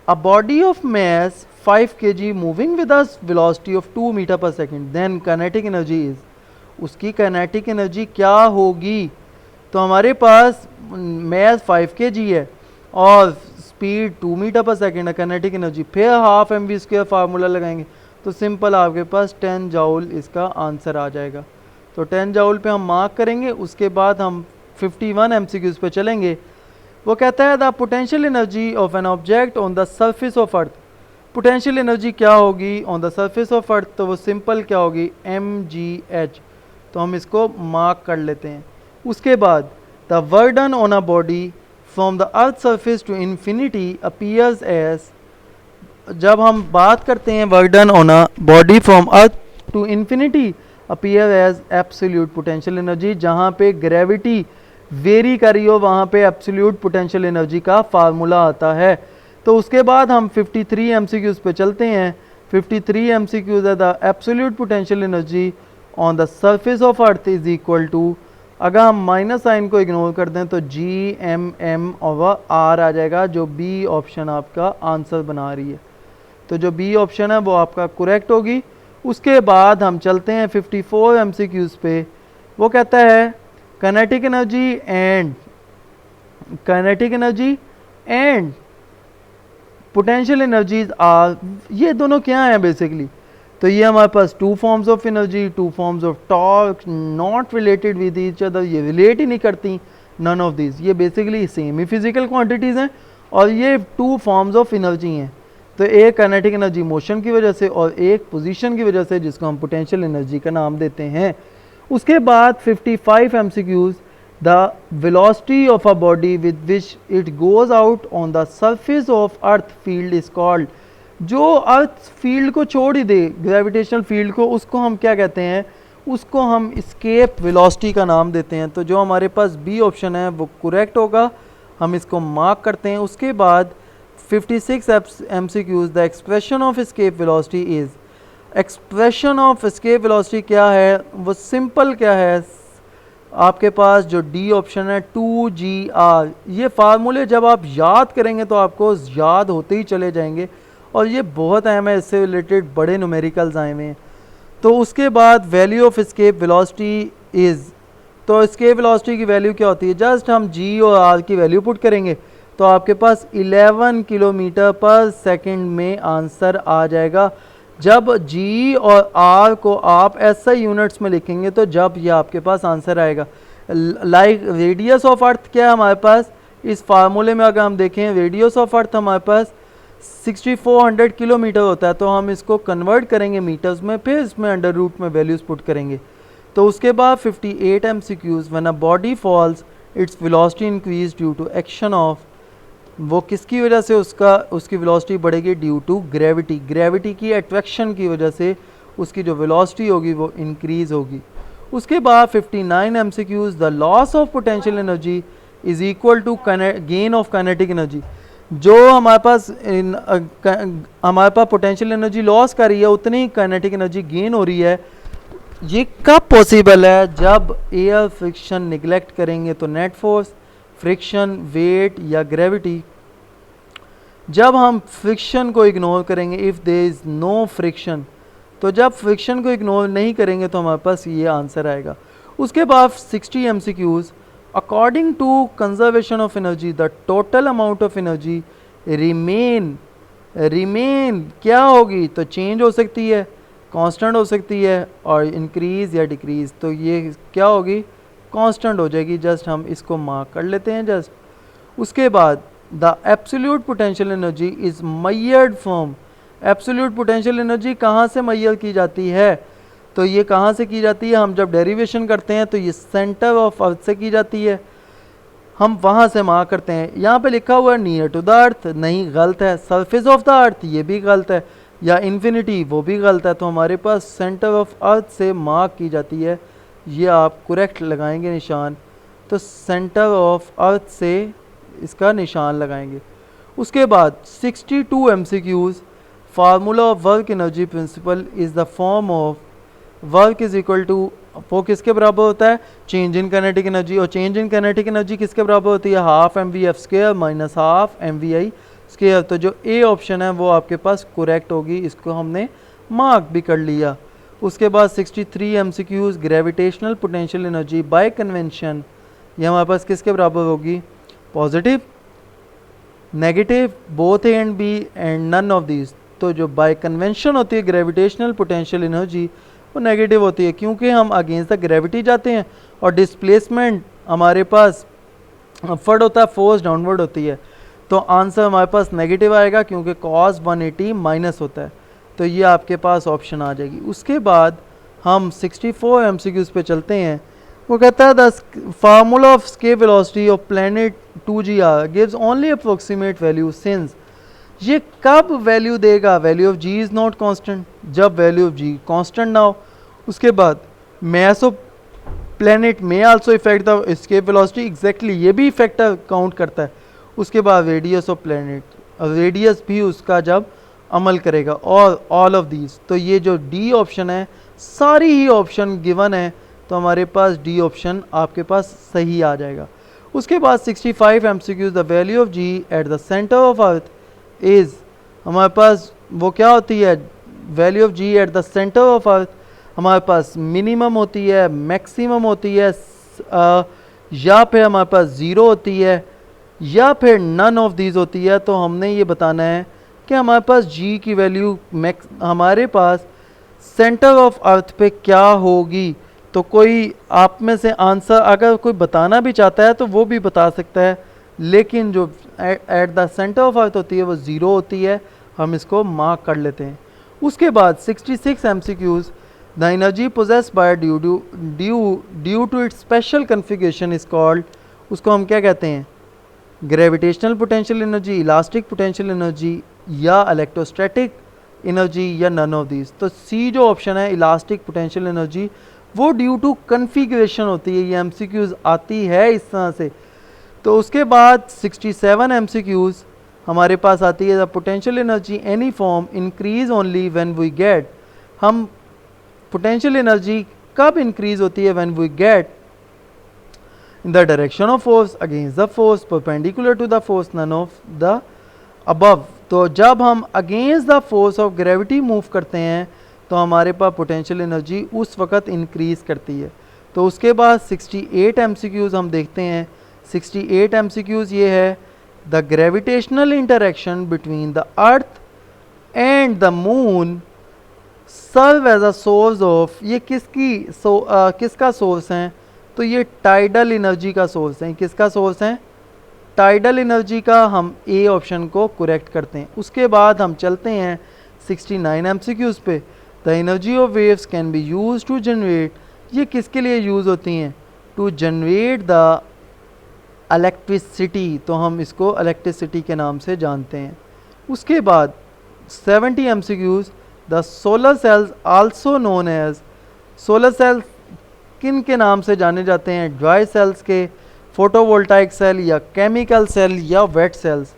Speaker 1: A body of mass 5 kg moving with a velocity of 2 metre per second, then kinetic energy is, उसकी kinetic energy क्या होगी? तो हमारे पास mass 5 kg है और स्पीड 2 मीटर पर सेकेंड है, kinetic energy फिर हाफ mv² फार्मूला लगाएंगे तो सिंपल आपके पास 10 जाउल इसका आंसर आ जाएगा। तो 10 जाउल पे हम मार्क करेंगे। उसके बाद हम 51 MCQs पे चलेंगे। वो कहता है the potential energy of an object on the surface of earth. Potential energy क्या होगी ऑन द सरफेस ऑफ अर्थ? तो वो सिंपल क्या होगी? mgh। तो हम इसको मार्क कर लेते हैं। उसके बाद the work done on a body from the earth surface to infinity appears as, जब हम बात करते हैं work done on a body from earth to infinity appear as absolute potential energy. जहाँ पे ग्रेविटी वेरी कर रही हो वहाँ पे एब्सोल्यूट पोटेंशियल एनर्जी का फार्मूला आता है। तो उसके बाद हम 53 MCQs पे चलते हैं। 53 MCQs है the absolute potential energy on the surface of earth is equal to, अगर हम माइनस साइन को इग्नोर कर दें तो GMM ओवर R आ जाएगा, जो बी ऑप्शन आपका आंसर बना रही है। तो जो बी ऑप्शन है वो आपका करेक्ट होगी। उसके बाद हम चलते हैं 54 MCQs पे। वो कहता है kinetic energy and potential energies are, ये दोनों क्या हैं बेसिकली? तो ये हमारे पास two forms of energy, two forms of torque, not related with each other, ये रिलेट ही नहीं करती, नन ऑफ दिस। ये बेसिकली सेम ही फिजिकल क्वांटिटीज़ हैं और ये टू फॉर्म्स ऑफ एनर्जी हैं। तो एक काइनेटिक एनर्जी मोशन की वजह से और एक पोजीशन की वजह से, जिसको हम पोटेंशियल एनर्जी का नाम देते हैं। उसके बाद 55 MCQs, the velocity of a body with which it goes out on the surface of earth field is called. जो अर्थ फील्ड को छोड़ ही दे, ग्रेविटेशनल फील्ड को, उसको हम क्या कहते हैं? उसको हम एस्केप वेलोसिटी का नाम देते हैं। तो जो हमारे पास बी ऑप्शन है वो करेक्ट होगा, हम इसको मार्क करते हैं। उसके बाद 56 MCQs, the expression of escape velocity is, expression of escape velocity क्या है? वो सिंपल क्या है? आपके पास जो डी ऑप्शन है 2gr। ये फार्मूले जब आप याद करेंगे तो आपको याद होते ही चले जाएंगे और ये बहुत अहम है, इससे रिलेटेड बड़े न्यूमेरिकल्स आए हुए हैं। तो उसके बाद value of escape velocity is, तो एस्केप वेलोसिटी की वैल्यू क्या होती है, जस्ट हम जी और आर की वैल्यू पुट करेंगे तो आपके पास 11 किलोमीटर पर सेकंड में आंसर आ जाएगा। जब जी और आर को आप ऐसा यूनिट्स में लिखेंगे तो जब ये आपके पास आंसर आएगा। लाइक रेडियस ऑफ अर्थ क्या है हमारे पास, इस फार्मूले में अगर हम देखें रेडियस ऑफ अर्थ हमारे पास 6400 किलोमीटर होता है, तो हम इसको कन्वर्ट करेंगे मीटर्स में, फिर इसमें अंडर रूट में वैल्यूज़ पुट करेंगे। तो उसके बाद 58 MCQs, when a body falls its velocity increase due to action of, वो किसकी वजह से उसकी वेलोसिटी बढ़ेगी, ड्यू टू ग्रेविटी, ग्रेविटी की अट्रैक्शन की वजह से उसकी जो वेलोसिटी होगी वो इंक्रीज होगी। उसके बाद 59 MCQs, the loss of potential energy is equal to gain of kinetic energy. जो हमारे पास पोटेंशियल एनर्जी लॉस कर रही है उतनी ही काइनेटिक एनर्जी गेन हो रही है। ये कब पॉसिबल है, जब एयर फ्रिक्शन निगलेक्ट करेंगे तो नेट फोर्स, फ्रिक्शन, वेट या ग्रेविटी। जब हम फ्रिक्शन को इग्नोर करेंगे, if there is no friction, तो जब फ्रिक्शन को इग्नोर नहीं करेंगे तो हमारे पास ये आंसर आएगा। उसके बाद 60 MCQs, according to conservation of energy the total amount of energy remain क्या होगी, तो चेंज हो सकती है, कांस्टेंट हो सकती है और इंक्रीज या डिक्रीज, तो ये क्या होगी, कांस्टेंट हो जाएगी। जस्ट हम इसको मार्क कर लेते हैं जस्ट। उसके बाद the absolute potential energy is measured from, absolute potential energy कहाँ से मेजर की जाती है, तो ये कहाँ से की जाती है, हम जब डेरिवेशन करते हैं तो ये सेंटर ऑफ अर्थ से की जाती है, हम वहाँ से मार्क करते हैं। यहाँ पे लिखा हुआ है नियर टू द अर्थ, नहीं गलत है, सरफेस ऑफ द अर्थ ये भी गलत है, या इन्फिनिटी वो भी गलत है, तो हमारे पास सेंटर ऑफ अर्थ से मार्क की जाती है, ये आप करेक्ट लगाएंगे निशान, तो सेंटर ऑफ अर्थ से इसका निशान लगाएंगे। उसके बाद 62 MCQs, formula of work energy principle is the form of work is equal to, वो किसके बराबर होता है, चेंज इन काइनेटिक एनर्जी, और चेंज इन काइनेटिक एनर्जी किसके बराबर होती है, half mvf square minus half mvi square. तो जो ए ऑप्शन है वो आपके पास करेक्ट होगी, इसको हमने मार्क भी कर लिया। उसके बाद 63 MCQs, gravitational potential energy by convention, ये हमारे पास किसके बराबर होगी, positive, negative, both A and B and none of these. तो जो बाय कन्वेंशन होती है ग्रेविटेशनल पोटेंशियल एनर्जी वो नेगेटिव होती है, क्योंकि हम अगेंस्ट द ग्रेविटी जाते हैं और डिस्प्लेसमेंट हमारे पास अपवर्ड होता है, फोर्स डाउनवर्ड होती है, तो आंसर हमारे पास नेगेटिव आएगा क्योंकि cos 180 माइनस होता है, तो ये आपके पास ऑप्शन आ जाएगी। उसके बाद हम 64 MCQs पे चलते हैं। वो कहता है the formula of escape velocity of planet 2GR gives only approximate value since, ये कब वैल्यू देगा, value of g is not constant, जब वैल्यू ऑफ जी कांस्टेंट ना हो। उसके बाद मास ऑफ प्लैनेट में also effect the escape velocity, exactly ये भी फैक्टर काउंट करता है। उसके बाद रेडियस ऑफ प्लैनेट, रेडियस भी उसका जब अमल करेगा, और ऑल ऑफ दीज, तो ये जो डी ऑप्शन है सारी ही ऑप्शन गिवन है, तो हमारे पास डी ऑप्शन आपके पास सही आ जाएगा। उसके बाद 65 MCQs, the value of g at the centre of earth is, हमारे पास वो क्या होती है, value of g at the centre of earth हमारे पास मिनिमम होती है, मैक्सिमम होती है, या फिर हमारे पास ज़ीरो होती है, या फिर नन ऑफ दीज होती है। तो हमने ये बताना है कि हमारे पास जी की वैल्यू हमारे पास सेंटर ऑफ अर्थ पे क्या होगी। तो कोई आप में से आंसर अगर कोई बताना भी चाहता है तो वो भी बता सकता है, लेकिन जो एट द सेंटर ऑफ अर्थ होती है वो ज़ीरो होती है, हम इसको मार्क कर लेते हैं। उसके बाद 66 MCQs, the energy poses by due to its special configuration is called, उसको हम क्या कहते हैं, gravitational potential energy, elastic potential energy, या इलेक्ट्रोस्टैटिक एनर्जी, या नन ऑफ दीज। तो सी जो ऑप्शन है इलास्टिक पोटेंशियल एनर्जी, वो ड्यू टू कन्फिगरेशन होती है, ये MCQs आती है इस तरह से। तो उसके बाद 67 MCQs हमारे पास आती है the potential energy any form increase only when we get, हम पोटेंशियल एनर्जी कब इंक्रीज होती है, when we get in the direction of force against the force perpendicular to the force, none of the above। तो जब हम against the force of gravity move करते हैं तो हमारे पास पोटेंशियल एनर्जी उस वक़्त इंक्रीज़ करती है। तो उसके बाद 68 एमसीक्यूज़ हम देखते हैं। 68 एमसीक्यूज़ ये है, the gravitational interaction between the earth and the moon serve as a source of, ये किसका सोर्स हैं? तो ये टाइडल एनर्जी का सोर्स है। किसका सोर्स है? टाइडल एनर्जी का। हम ए ऑप्शन को करेक्ट करते हैं। उसके बाद हम चलते हैं 69 एमसीक्यूज़ पे। The energy of waves can be use to generate, ये किसके लिए यूज़ होती हैं? टू जनरेट द इलेक्ट्रिसिटी, तो हम इसको इलेक्ट्रिसिटी के नाम से जानते हैं। उसके बाद 70 MCQs, the solar cells also known as, solar cells किन के नाम से जाने जाते हैं? ड्राई सेल्स के, फोटोवोल्टाइक सेल या केमिकल सेल या वेट सेल्स।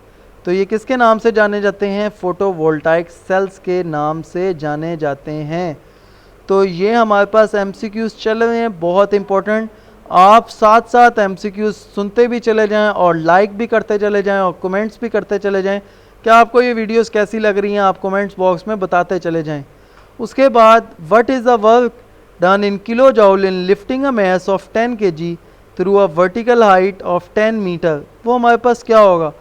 Speaker 1: तो ये किसके नाम से जाने जाते हैं? फोटोवोल्टाइक सेल्स के नाम से जाने जाते हैं। तो ये हमारे पास एमसीक्यूज़ चल रहे हैं, बहुत इंपॉर्टेंट। आप साथ साथ एमसीक्यूज़ सुनते भी चले जाएं और लाइक भी करते चले जाएं और कमेंट्स भी करते चले जाएं। क्या आपको ये वीडियोस कैसी लग रही हैं, आप कमेंट्स बॉक्स में बताते चले जाएं। उसके बाद what is the work done in kilo joule in lifting a mass of 10 kg through a vertical height of 10 metre, वो हमारे पास क्या होगा?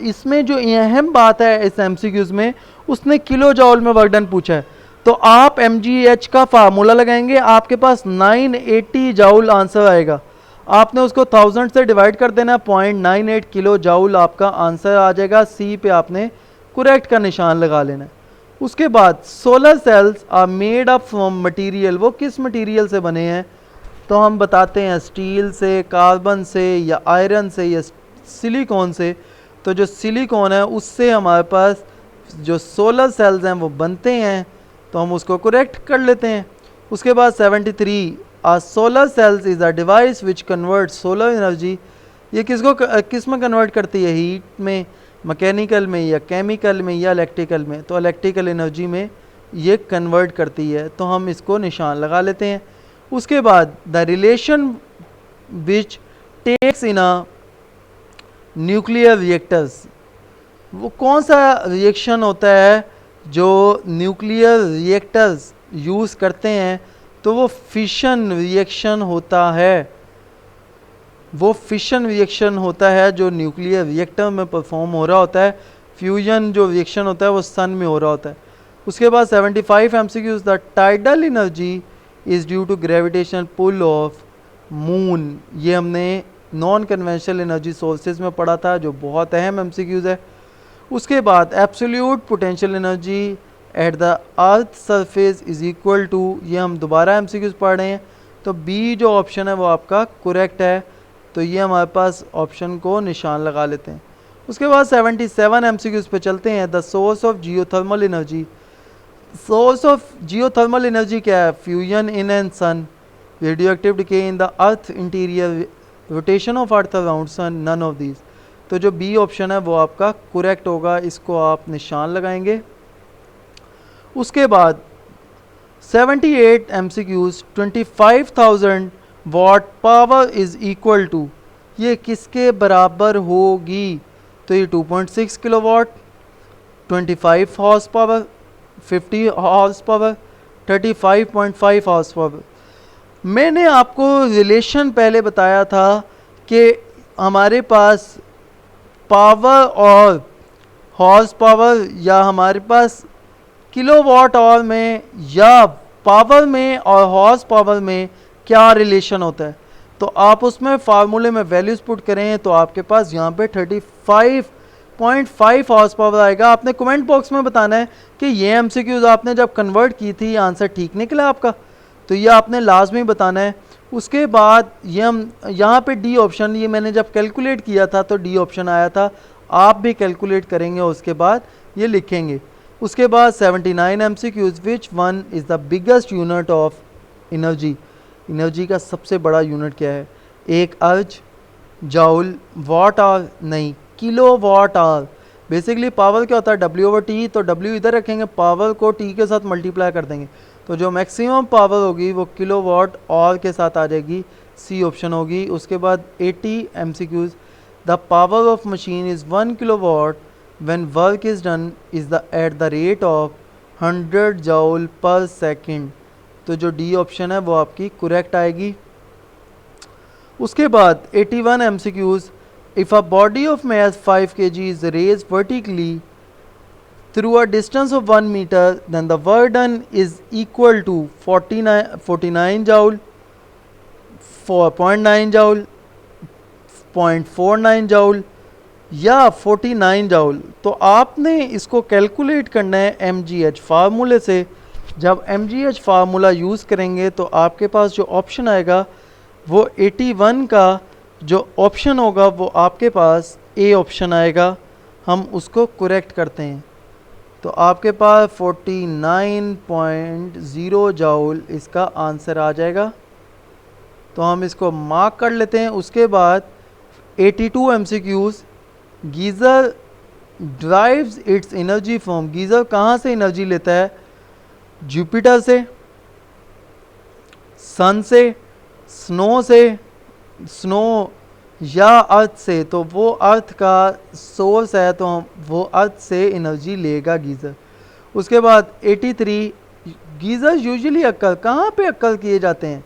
Speaker 1: इसमें जो अहम बात है इस एमसीक्यूज़ में, उसने किलो जूल में वर्क डन पूछा है। तो आप mgh का फार्मूला लगाएंगे, आपके पास 980 जूल आंसर आएगा। आपने उसको 1000 से डिवाइड कर देना, 0.98 किलो जूल आपका आंसर आ जाएगा। सी पे आपने करेक्ट का निशान लगा लेना है। उसके बाद solar cells are made up from material, वो किस मटेरियल से बने हैं? तो हम बताते हैं स्टील से, कार्बन से, या आयरन से, या सिलिकॉन से। तो जो सिलिकॉन है उससे हमारे पास जो सोलर सेल्स हैं वो बनते हैं, तो हम उसको करेक्ट कर लेते हैं। उसके बाद 73 uh solar cells is a device which convert solar energy, ये किस में कन्वर्ट करती है? हीट में, मैकेनिकल में, या केमिकल में, या इलेक्ट्रिकल में? तो इलेक्ट्रिकल एनर्जी में ये कन्वर्ट करती है, तो हम इसको निशान लगा लेते हैं। उसके बाद the relation which takes in a nuclear reactors, वो कौन सा रिएक्शन होता है जो न्यूक्लियर रिएक्टर्स यूज़ करते हैं? तो वो फिशन रिएक्शन होता है। वो फिशन रिएक्शन होता है जो न्यूक्लियर रिएक्टर में परफॉर्म हो रहा होता है। फ्यूजन जो रिएक्शन होता है वो सन में हो रहा होता है। उसके बाद 75 MCQs, the tidal energy is due to gravitational pull of moon, ये हमने नॉन कन्वेंशनल एनर्जी सोर्सेज में पढ़ा था, जो बहुत अहम एमसीक्यूज़ है। उसके बाद absolute potential energy at the earth surface is equal to, ये हम दोबारा एमसीक्यूज़ पढ़ रहे हैं। तो बी जो ऑप्शन है वो आपका करेक्ट है, तो ये हमारे पास ऑप्शन को निशान लगा लेते हैं। उसके बाद 77 एमसीक्यूज़ पे चलते हैं। The source of geothermal energy, source of geothermal energy क्या है? Fusion in and sun, radioactive decay in the earth interior, rotation of earth around sun, none of these. तो जो बी ऑप्शन है वो आपका करेक्ट होगा, इसको आप निशान लगाएंगे। उसके बाद 78 MCQs, 25,000 watt power is equal to, ये किसके बराबर होगी? तो ये 2.6 kilowatt, 25 horsepower, 50 horsepower, 35.5 horsepower. मैंने आपको रिलेशन पहले बताया था कि हमारे पास पावर और हॉर्स पावर, या हमारे पास किलोवाट आवर में या पावर में और हॉर्स पावर में क्या रिलेशन होता है। तो आप उसमें फार्मूले में वैल्यूज़ पुट करें तो आपके पास यहाँ पे 35.5 हॉर्स पावर आएगा। आपने कमेंट बॉक्स में बताना है कि ये एमसीक्यूज़ आपने जब कन्वर्ट की थी आंसर ठीक निकला आपका, तो ये आपने लाजमी बताना है। उसके बाद ये हम यहाँ पे डी ऑप्शन, ये मैंने जब कैलकुलेट किया था तो डी ऑप्शन आया था, आप भी कैलकुलेट करेंगे उसके बाद ये लिखेंगे। उसके बाद 79 MCQs, which one is the biggest unit of energy, energy का सबसे बड़ा यूनिट क्या है? एक अर्ज, जूल, वाट आवर नहीं, kilowatt hour. Basically power क्या होता है? W/T, तो W इधर रखेंगे, पावर को T के साथ मल्टीप्लाई कर देंगे, तो जो मैक्सिमम पावर होगी वो किलो वाट आवर के साथ आ जाएगी, सी ऑप्शन होगी। उसके बाद 80 MCQs, the power of machine is 1 kilowatt when work is done is the at the rate of 100 joule per second. तो जो डी ऑप्शन है वो आपकी करेक्ट आएगी। उसके बाद 81 MCQs, if a body of mass 5 kg is raised vertically through a distance of 1 meter, then the work done is equal to 49 joule, 4.9 joule, 0.49 joule या 49 joule। तो आपने इसको कैलकुलेट करना है MGH फार्मूले से। जब MGH फार्मूला यूज़ करेंगे तो आपके पास जो ऑप्शन आएगा वो 81 का जो ऑप्शन होगा वो आपके पास ए ऑप्शन आएगा। हम उसको करेक्ट करते हैं तो आपके पास 49.0 जूल इसका आंसर आ जाएगा। तो हम इसको मार्क कर लेते हैं। उसके बाद 82 MCQs, geyser drives it's energy from, geyser कहाँ से एनर्जी लेता है? जुपिटर से, सन से, स्नो से, स्नो या अर्थ से। तो वो अर्थ का सोर्स है तो हम वो अर्थ से एनर्जी लेगा गीज़र। उसके बाद 83, गीज़र यूजुअली अक्कर कहाँ पे अक्कर किए जाते हैं?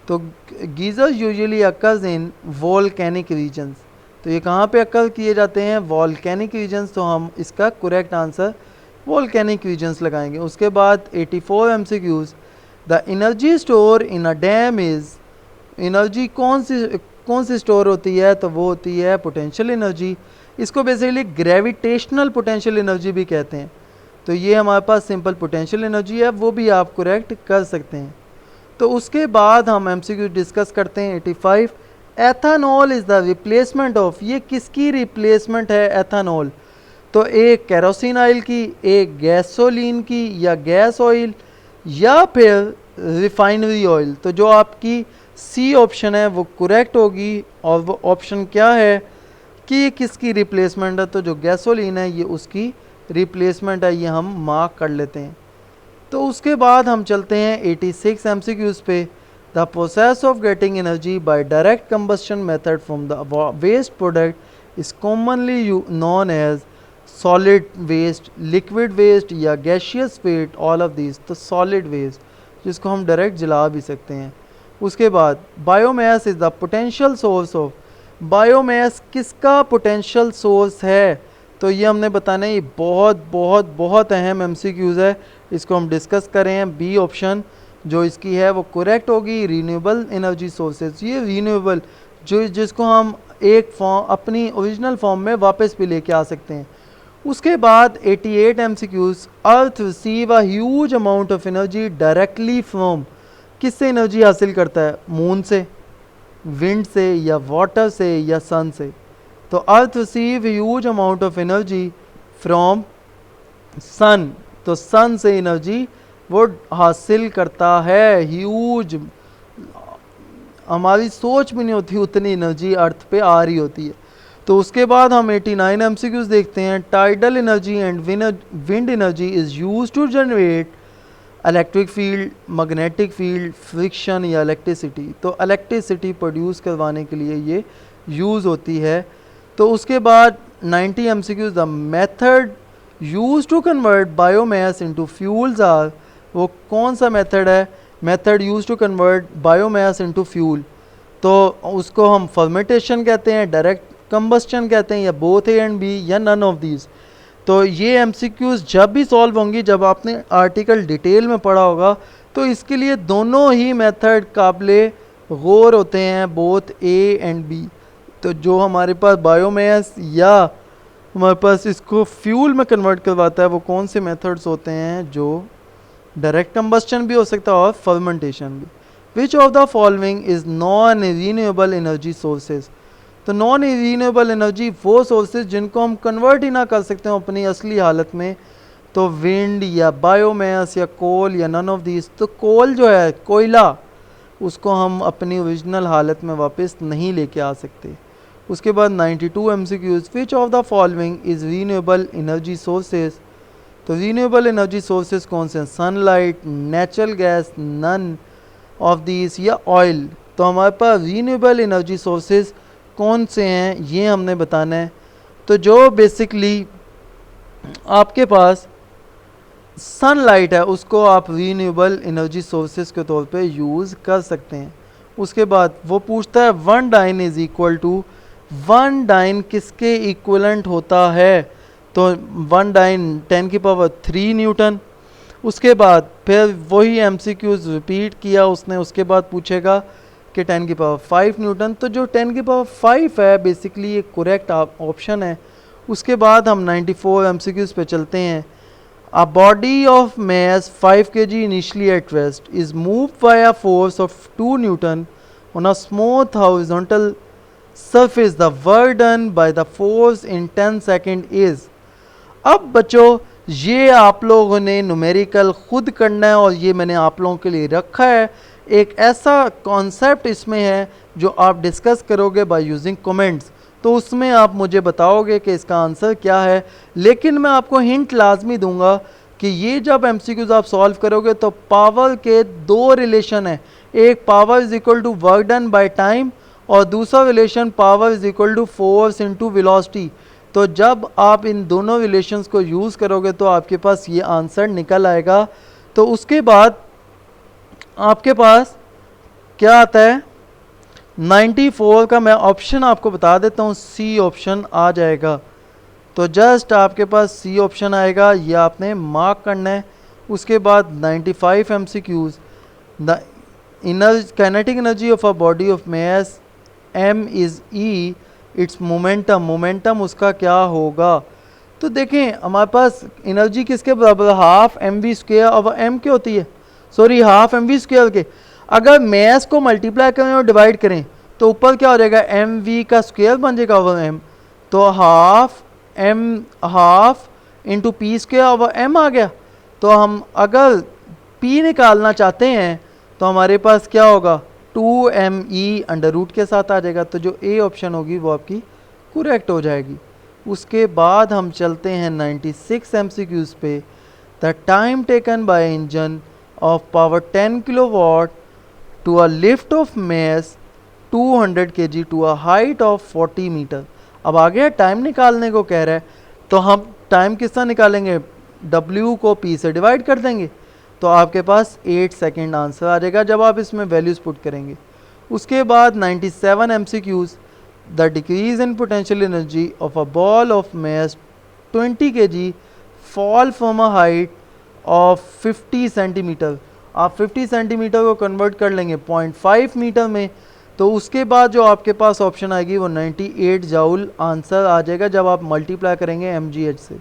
Speaker 1: तो geyser usually occurs in volcanic regions. तो ये कहाँ पे अक्कर किए जाते हैं? Volcanic regions. तो हम इसका करेक्ट आंसर वोल्केनिक रीजन्स लगाएंगे। उसके बाद 84 MCQs, the energy store in a dam is, energy कौन सी स्टोर होती है? तो वो होती है पोटेंशियल एनर्जी। इसको बेसिकली ग्रेविटेशनल पोटेंशियल एनर्जी भी कहते हैं। तो ये हमारे पास सिंपल पोटेंशियल एनर्जी है, वो भी आप करेक्ट कर सकते हैं। तो उसके बाद हम MCQ डिस्कस करते हैं 85, ethanol is the replacement of, ये किसकी रिप्लेसमेंट है एथानॉल? तो एक केरोसिन ऑयल की, एक गैसोलीन की या गैस ऑयल या फिर रिफाइनरी ऑयल। तो जो आपकी सी ऑप्शन है वो करेक्ट होगी। और वो ऑप्शन क्या है कि ये किसकी रिप्लेसमेंट है? तो जो गैसोलीन है ये उसकी रिप्लेसमेंट है, ये हम मार्क कर लेते हैं। तो उसके बाद हम चलते हैं 86 MCQs पे। The process of getting energy by direct combustion method from the waste product is commonly known as solid waste, liquid waste या gaseous waste, all of this. तो सॉलिड वेस्ट जिसको हम डायरेक्ट जला भी सकते हैं। उसके बाद biomass is the potential source of, biomass किसका पोटेंशियल सोर्स है? तो ये हमने बताना है, ये बहुत बहुत बहुत अहम MCQs है, इसको हम डिस्कस करें हैं। बी ऑप्शन जो इसकी है वो करेक्ट होगी, रीन्यूएबल एनर्जी सोर्सेज। ये रीन्यूएबल जिसको हम एक फॉर्म अपनी ओरिजिनल फॉर्म में वापस भी लेके आ सकते हैं। उसके बाद 88 MCQs, earth receive a huge amount of energy directly from, किससे एनर्जी हासिल करता है? मून से, विंड से या वाटर से या सन से। तो earth receive huge amount of energy from sun, तो सन से एनर्जी वो हासिल करता है ह्यूज, हमारी सोच भी नहीं होती उतनी एनर्जी अर्थ पे आ रही होती है। तो उसके बाद हम 89 MCQs देखते हैं। Tidal energy and wind energy is use to generate electric field, magnetic field, friction या इलेक्ट्रिसिटी। तो इलेक्ट्रिसिटी प्रोड्यूस करवाने के लिए ये यूज़ होती है। तो उसके बाद 90 MCQs, the method use to convert biomass into fuels are, वो कौन सा मेथड है? Method use to convert biomass into fuel. तो उसको हम फर्मेंटेशन कहते हैं, डायरेक्ट कंबस्टन कहते हैं, या बोथ ए एंड बी, या नन ऑफ दीज। तो ये MCQs जब भी सॉल्व होंगी, जब आपने आर्टिकल डिटेल में पढ़ा होगा, तो इसके लिए दोनों ही मेथड काबिले गौर होते हैं, बोथ ए एंड बी। तो जो हमारे पास बायोमास या हमारे पास इसको फ्यूल में कन्वर्ट करवाता है, वो कौन से मेथड्स होते हैं? जो डायरेक्ट कंबस्टन भी हो सकता है और फर्मेंटेशन भी। विच of the following is non renewable energy sources? तो नॉन रीन्यूएबल एनर्जी वो सोर्सेज जिनको हम कन्वर्ट ही ना कर सकते हो अपनी असली हालत में। तो विंड या बायोमास या कोल या नन ऑफ दीज। तो कोल जो है, कोयला, उसको हम अपनी ओरिजिनल हालत में वापस नहीं लेके आ सकते। उसके बाद 92 MCQs, which of the following is renewable energy sources? तो रीन्यूएबल एनर्जी सोर्सेज कौन से हैं? Sunlight, natural gas, none of these या ऑयल। तो हमारे पास रीन्यूएबल एनर्जी सोर्सेज कौन से हैं ये हमने बताना है। तो जो बेसिकली आपके पास सनलाइट है, उसको आप रीन्यूएबल एनर्जी सोर्सेज के तौर पे यूज़ कर सकते हैं। उसके बाद वो पूछता है 1 dyne is equal to, 1 dyne किसके इक्वलेंट होता है? तो 1 डाइन 10⁻³ न्यूटन। उसके बाद फिर वही एमसीक्यूज रिपीट किया उसने, उसके बाद पूछेगा कि 10⁵ न्यूटन। तो जो 10⁵ है बेसिकली ये करेक्ट ऑप्शन है। उसके बाद हम 94 एमसीक्यूज पे चलते हैं। A body of mass 5 kg initially at rest is moved by a force of 2 Newton on a smooth horizontal surface. The work done by the force in 10 seconds is। अब बच्चों ये आप लोगों ने न्यूमेरिकल खुद करना है और ये मैंने आप लोगों के लिए रखा है। एक ऐसा कॉन्सेप्ट इसमें है जो आप डिस्कस करोगे बाय यूजिंग कमेंट्स, तो उसमें आप मुझे बताओगे कि इसका आंसर क्या है। लेकिन मैं आपको हिंट लाजमी दूंगा कि ये जब एमसीक्यूज आप सॉल्व करोगे तो पावर के दो रिलेशन है, एक power is equal to work done by time और दूसरा relation power is equal to force into velocity. तो जब आप इन दोनों रिलेशंस को यूज़ करोगे तो आपके पास ये आंसर निकल आएगा। तो उसके बाद आपके पास क्या आता है, 94 का मैं ऑप्शन आपको बता देता हूँ, सी ऑप्शन आ जाएगा। तो जस्ट आपके पास सी ऑप्शन आएगा, ये आपने मार्क करना है। उसके बाद 95 MCQs, the kinetic energy of a body of mass m is e, it's momentum, momentum उसका क्या होगा? तो देखें हमारे पास एनर्जी किसके बराबर, हाफ mv²। और m क्या होती है, सॉरी हाफ mv² के। अगर मैस को मल्टीप्लाई करें और डिवाइड करें तो ऊपर क्या हो जाएगा, mv का स्क्वायर बन जाएगा ओवर m। तो half into p² over m आ गया। तो हम अगर p निकालना चाहते हैं तो हमारे पास क्या होगा, 2me अंडर रूट के साथ आ जाएगा। तो जो ए ऑप्शन होगी वो आपकी करेक्ट हो जाएगी। उसके बाद हम चलते हैं 96 एमसीक्यूज पे। The time taken by engine of power 10 kilowatt to a lift of mass 200 kg to a height of 40 meter. अब आ गया टाइम निकालने को कह रहा है, तो हम टाइम किस तरह निकालेंगे, W को P से डिवाइड कर देंगे तो आपके पास 8 सेकेंड आंसर आ जाएगा जब आप इसमें वैल्यूज पुट करेंगे। उसके बाद 97 MCQs, the decrease in potential energy of a ball of mass 20 kg fall from a height of 50 centimetre. आप 50 सेंटीमीटर को कन्वर्ट कर लेंगे 0.5 मीटर में, तो उसके बाद जो आपके पास ऑप्शन आएगी वो 98 जाउल आंसर आ जाएगा जब आप मल्टीप्लाई करेंगे mgh से।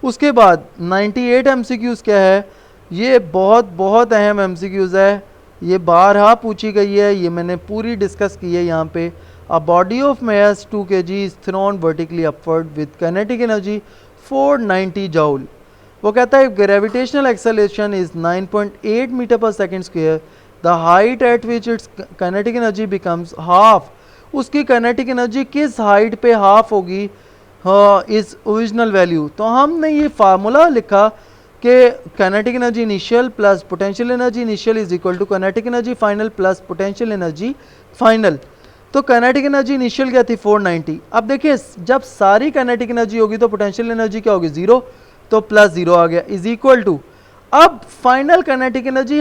Speaker 1: उसके बाद 98 एमसीक्यूज क्या है, ये बहुत अहम एमसीक्यूज है, ये बारहा पूछी गई है, ये मैंने पूरी डिस्कस की है यहाँ पे। A body of mass 2 kg is thrown vertically upward with kinetic energy 490 joule. वो कहता है gravitational acceleration is 9.8 meter per second square, the height at which its kinetic energy becomes half. उसकी काइनेटिक एनर्जी किस height पे half होगी is original value. तो हमने ये फार्मूला लिखा कि kinetic energy initial plus potential energy initial is equal to kinetic energy final plus potential energy final. तो काइनेटिक एनर्जी इनिशियल क्या थी 490। अब देखिए जब सारी काइनेटिक एनर्जी होगी तो पोटेंशियल एनर्जी क्या होगी 0, तो प्लस 0 आ गया इज इक्वल टू, अब फाइनल काइनेटिक एनर्जी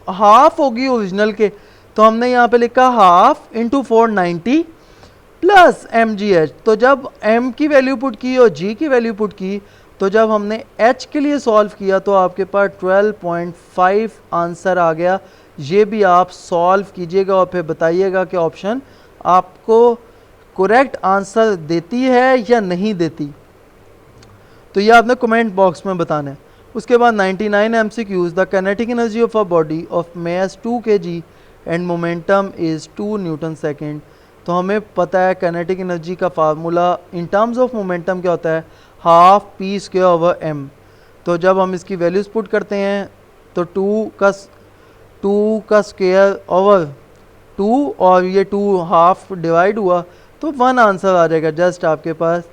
Speaker 1: हाफ होगी ओरिजिनल के, तो हमने यहाँ पे लिखा हाफ इंटू 490 प्लस mgh। तो जब m की वैल्यू पुट की और g की वैल्यू पुट की, तो जब हमने h के लिए सॉल्व किया तो आपके पास 12.5 आंसर आ गया। ये भी आप सॉल्व कीजिएगा और फिर बताइएगा कि ऑप्शन आपको करेक्ट आंसर देती है या नहीं देती। तो ये आपने कमेंट बॉक्स में बताना है। उसके बाद 99 MCQs, the kinetic energy of a body of mass 2 kg and momentum is 2 Newton second. तो हमें पता है काइनेटिक एनर्जी का formula in terms of momentum क्या होता है, हाफ p² ओवर m। तो जब हम इसकी वैल्यूज पुट करते हैं तो 2 का स्क्वायर ओवर 2 और ये 2 हाफ डिवाइड हुआ तो 1 आंसर आ जाएगा जस्ट आपके पास।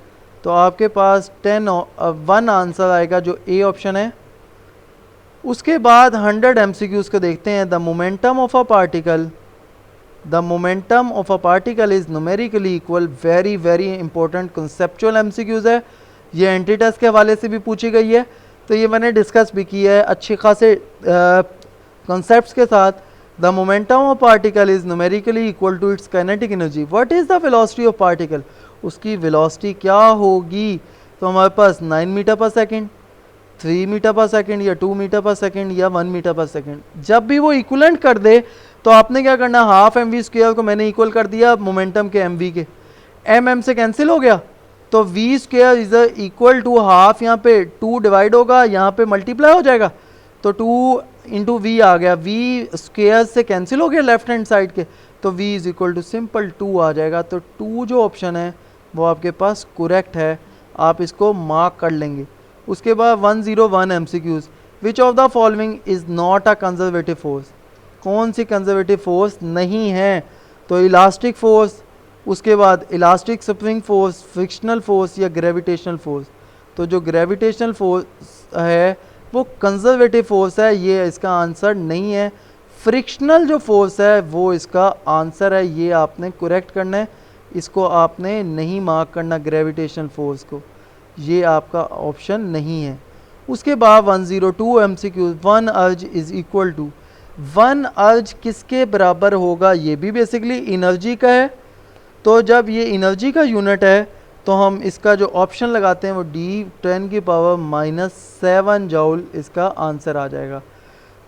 Speaker 1: तो आपके पास 1 आंसर आएगा जो ए ऑप्शन है। उसके बाद 100 एमसीक्यूज को देखते हैं। The momentum of a particle, the momentum of a particle is numerically equal, very important conceptual MCQs है। ये एंटी टेस्ट के हवाले से भी पूछी गई है, तो ये मैंने डिस्कस भी की है अच्छे खासे कॉन्सेप्ट्स के साथ। The momentum of particle is numerically equal to its kinetic energy. What is the velocity of particle, उसकी वेलोसिटी क्या होगी। तो हमारे पास 9 meter per second, 3 meter per second, या 2 मीटर पर सेकेंड, या 1 मीटर पर सेकेंड। जब भी वो इक्वलेंट कर दे तो आपने क्या करना, हाफ एम वी स्क्वेयर को मैंने इक्वल कर दिया मोमेंटम के एम वी के, एम एम से कैंसिल हो गया, तो V square is equal to half, यहाँ पे 2 डिवाइड होगा, यहाँ पे मल्टीप्लाई हो जाएगा, तो 2 इंटू वी आ गया, वी स्क्वेयर से कैंसिल हो गया लेफ्ट हैंड साइड के, तो v is equal to simple 2 आ जाएगा। तो 2 जो ऑप्शन है वो आपके पास करेक्ट है, आप इसको मार्क कर लेंगे। उसके बाद 101 MCQs, which of the following is not a conservative force, कौन सी कंजर्वेटिव फोर्स नहीं है। तो इलास्टिक फोर्स, उसके बाद elastic spring force, frictional force, या ग्रेविटेशनल फोर्स। तो जो ग्रेविटेशनल फोर्स है वो कंजर्वेटिव फोर्स है, ये इसका आंसर नहीं है। फ्रिक्शनल जो फोर्स है वो इसका आंसर है, ये आपने करेक्ट करना है, इसको आपने नहीं मार्क करना ग्रेविटेशनल फोर्स को, ये आपका ऑप्शन नहीं है। उसके बाद 102 MCQ, वन अर्ज इज इक्वल टू, वन अर्ज किसके बराबर होगा, ये भी बेसिकली एनर्जी का है। तो जब ये एनर्जी का यूनिट है तो हम इसका जो ऑप्शन लगाते हैं वो D10⁻⁻7 जूल इसका आंसर आ जाएगा।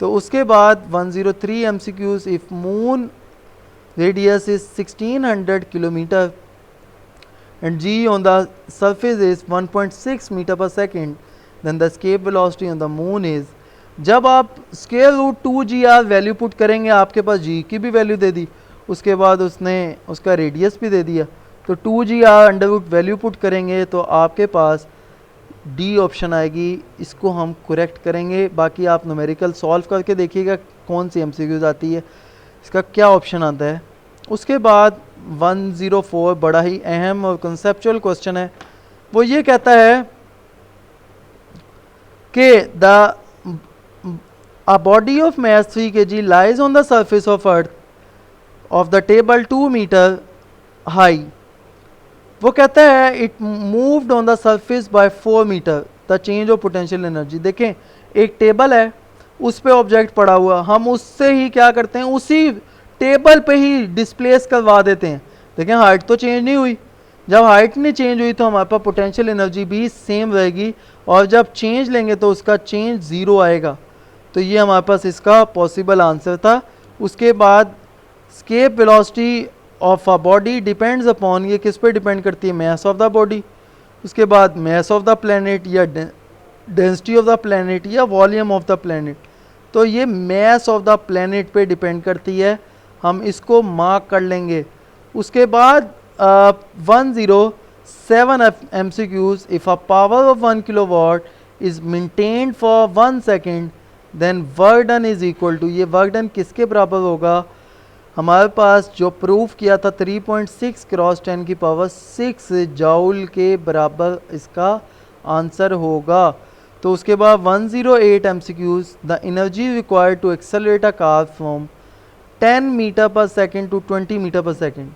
Speaker 1: तो उसके बाद 103 MCQs, if moon radius is 1600 kilometer and g on the surface is 1.6 meter per second, then the escape velocity on the moon is, जब आप square root 2gr value put करेंगे, आपके पास g की भी वैल्यू दे दी, उसके बाद उसने उसका रेडियस भी दे दिया, तो 2gr under root value put करेंगे तो आपके पास डी ऑप्शन आएगी, इसको हम करेक्ट करेंगे। बाकी आप न्यूमेरिकल सॉल्व करके देखिएगा कौन सी MCQs आती है, इसका क्या ऑप्शन आता है। उसके बाद 104 बड़ा ही अहम और कंसेप्चुअल क्वेश्चन है, वो ये कहता है कि a body of mass 3 kg lies on the surface of earth of the table 2 meter high। वो कहता है it moved on the surface by 4 meter, the change of potential energy. देखें एक टेबल है, उस पे ऑब्जेक्ट पड़ा हुआ, हम उससे ही क्या करते हैं, उसी टेबल पे ही डिस्प्लेस करवा देते हैं। देखें हाइट तो चेंज नहीं हुई, जब हाइट नहीं चेंज हुई तो हमारे पास पोटेंशियल एनर्जी भी सेम रहेगी, और जब चेंज लेंगे तो उसका चेंज ज़ीरो आएगा। तो ये हमारे पास इसका पॉसिबल आंसर था। उसके बाद escape velocity of a body depends upon, ये किस पे डिपेंड करती है, मास ऑफ द बॉडी। उसके बाद मास ऑफ द प्लैनेट, या डेंसिटी ऑफ द प्लैनेट, या वॉल्यूम ऑफ द प्लैनेट। तो ये मास ऑफ द प्लैनेट पे डिपेंड करती है, हम इसको मार्क कर लेंगे। उसके बाद 107 MCQs, if a power of 1 kilowatt is maintained for 1 second then work done is equal to, ये वर्क डन किसके बराबर होगा, हमारे पास जो प्रूफ किया था 3.6 क्रॉस 10 की पावर 6 जूल के बराबर इसका आंसर होगा। तो उसके बाद 108 MCQs, the energy required to accelerate a car from 10 meter per second to 20 meter per second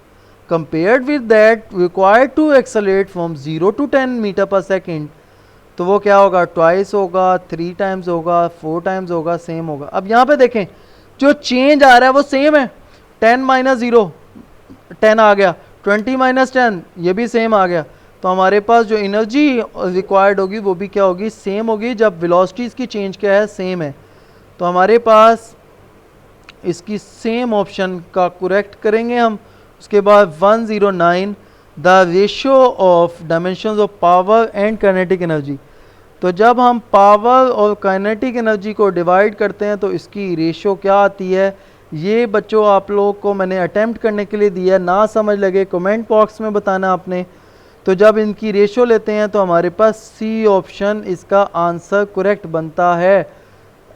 Speaker 1: compared with that required to accelerate from 0 to 10 meter per second. तो वो क्या होगा, ट्वाइस होगा, 3 टाइम्स होगा, 4 टाइम्स होगा, सेम होगा। अब यहाँ पे देखें जो चेंज आ रहा है वो सेम है, 10 माइनस 0 10 आ गया, 20 माइनस 10 ये भी सेम आ गया। तो हमारे पास जो एनर्जी रिक्वायर्ड होगी वो भी क्या होगी, सेम होगी, जब वेलोसिटी इसकी चेंज क्या है, सेम है। तो हमारे पास इसकी सेम ऑप्शन का करेक्ट करेंगे हम। उसके बाद 109 the ratio of dimensions of power and kinetic energy. तो जब हम पावर और काइनेटिक एनर्जी को डिवाइड करते हैं तो इसकी रेशियो क्या आती है, ये बच्चों आप लोग को मैंने अटेम्प्ट करने के लिए दिया, ना समझ लगे कमेंट बॉक्स में बताना आपने। तो जब इनकी रेशियो लेते हैं तो हमारे पास सी ऑप्शन इसका आंसर करेक्ट बनता है।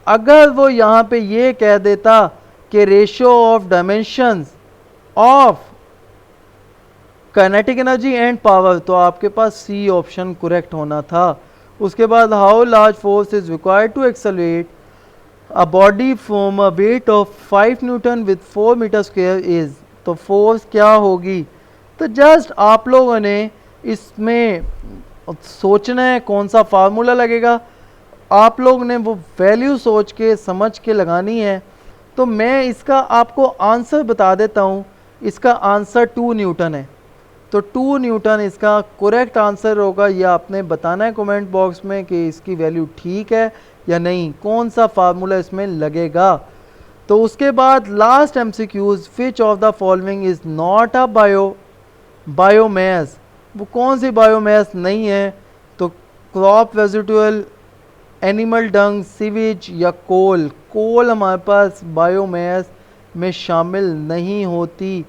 Speaker 1: अगर वो यहाँ पे ये कह देता कि ratio of dimensions of kinetic energy and power, तो आपके पास सी ऑप्शन करेक्ट होना था। उसके बाद how large force is required to accelerate a body from a weight of 5 newton with 4 meter square is, तो फोर्स क्या होगी। तो जस्ट आप लोगों ने इसमें सोचना है कौन सा फार्मूला लगेगा, आप लोग ने वो वैल्यू सोच के समझ के लगानी है। तो मैं इसका आपको आंसर बता देता हूँ। इसका आंसर 2 न्यूटन है। तो 2 न्यूटन इसका करेक्ट आंसर होगा। या आपने बताना है कमेंट बॉक्स में कि इसकी वैल्यू ठीक है या नहीं, कौन सा फार्मूला इसमें लगेगा। तो उसके बाद last MCQs, which of the following is not a biomass, वो कौन सी बायोमास नहीं है। तो क्रॉप रेजिडुअल, एनिमल डंग, सीवेज या कोल। कोल हमारे पास बायोमास में शामिल नहीं होती।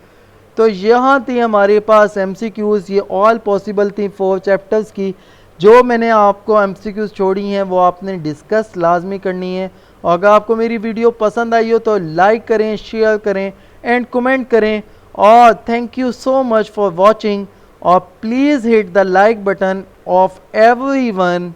Speaker 1: तो यहाँ थी हमारे पास एमसीक्यूज़, ये ऑल पॉसिबल थी 4 चैप्टर्स की। जो मैंने आपको एमसीक्यूज़ छोड़ी हैं वो आपने डिस्कस लाजमी करनी है। और अगर आपको मेरी वीडियो पसंद आई हो तो लाइक करें, शेयर करें एंड कमेंट करें। और thank you so much for watching. और please hit the like button of everyone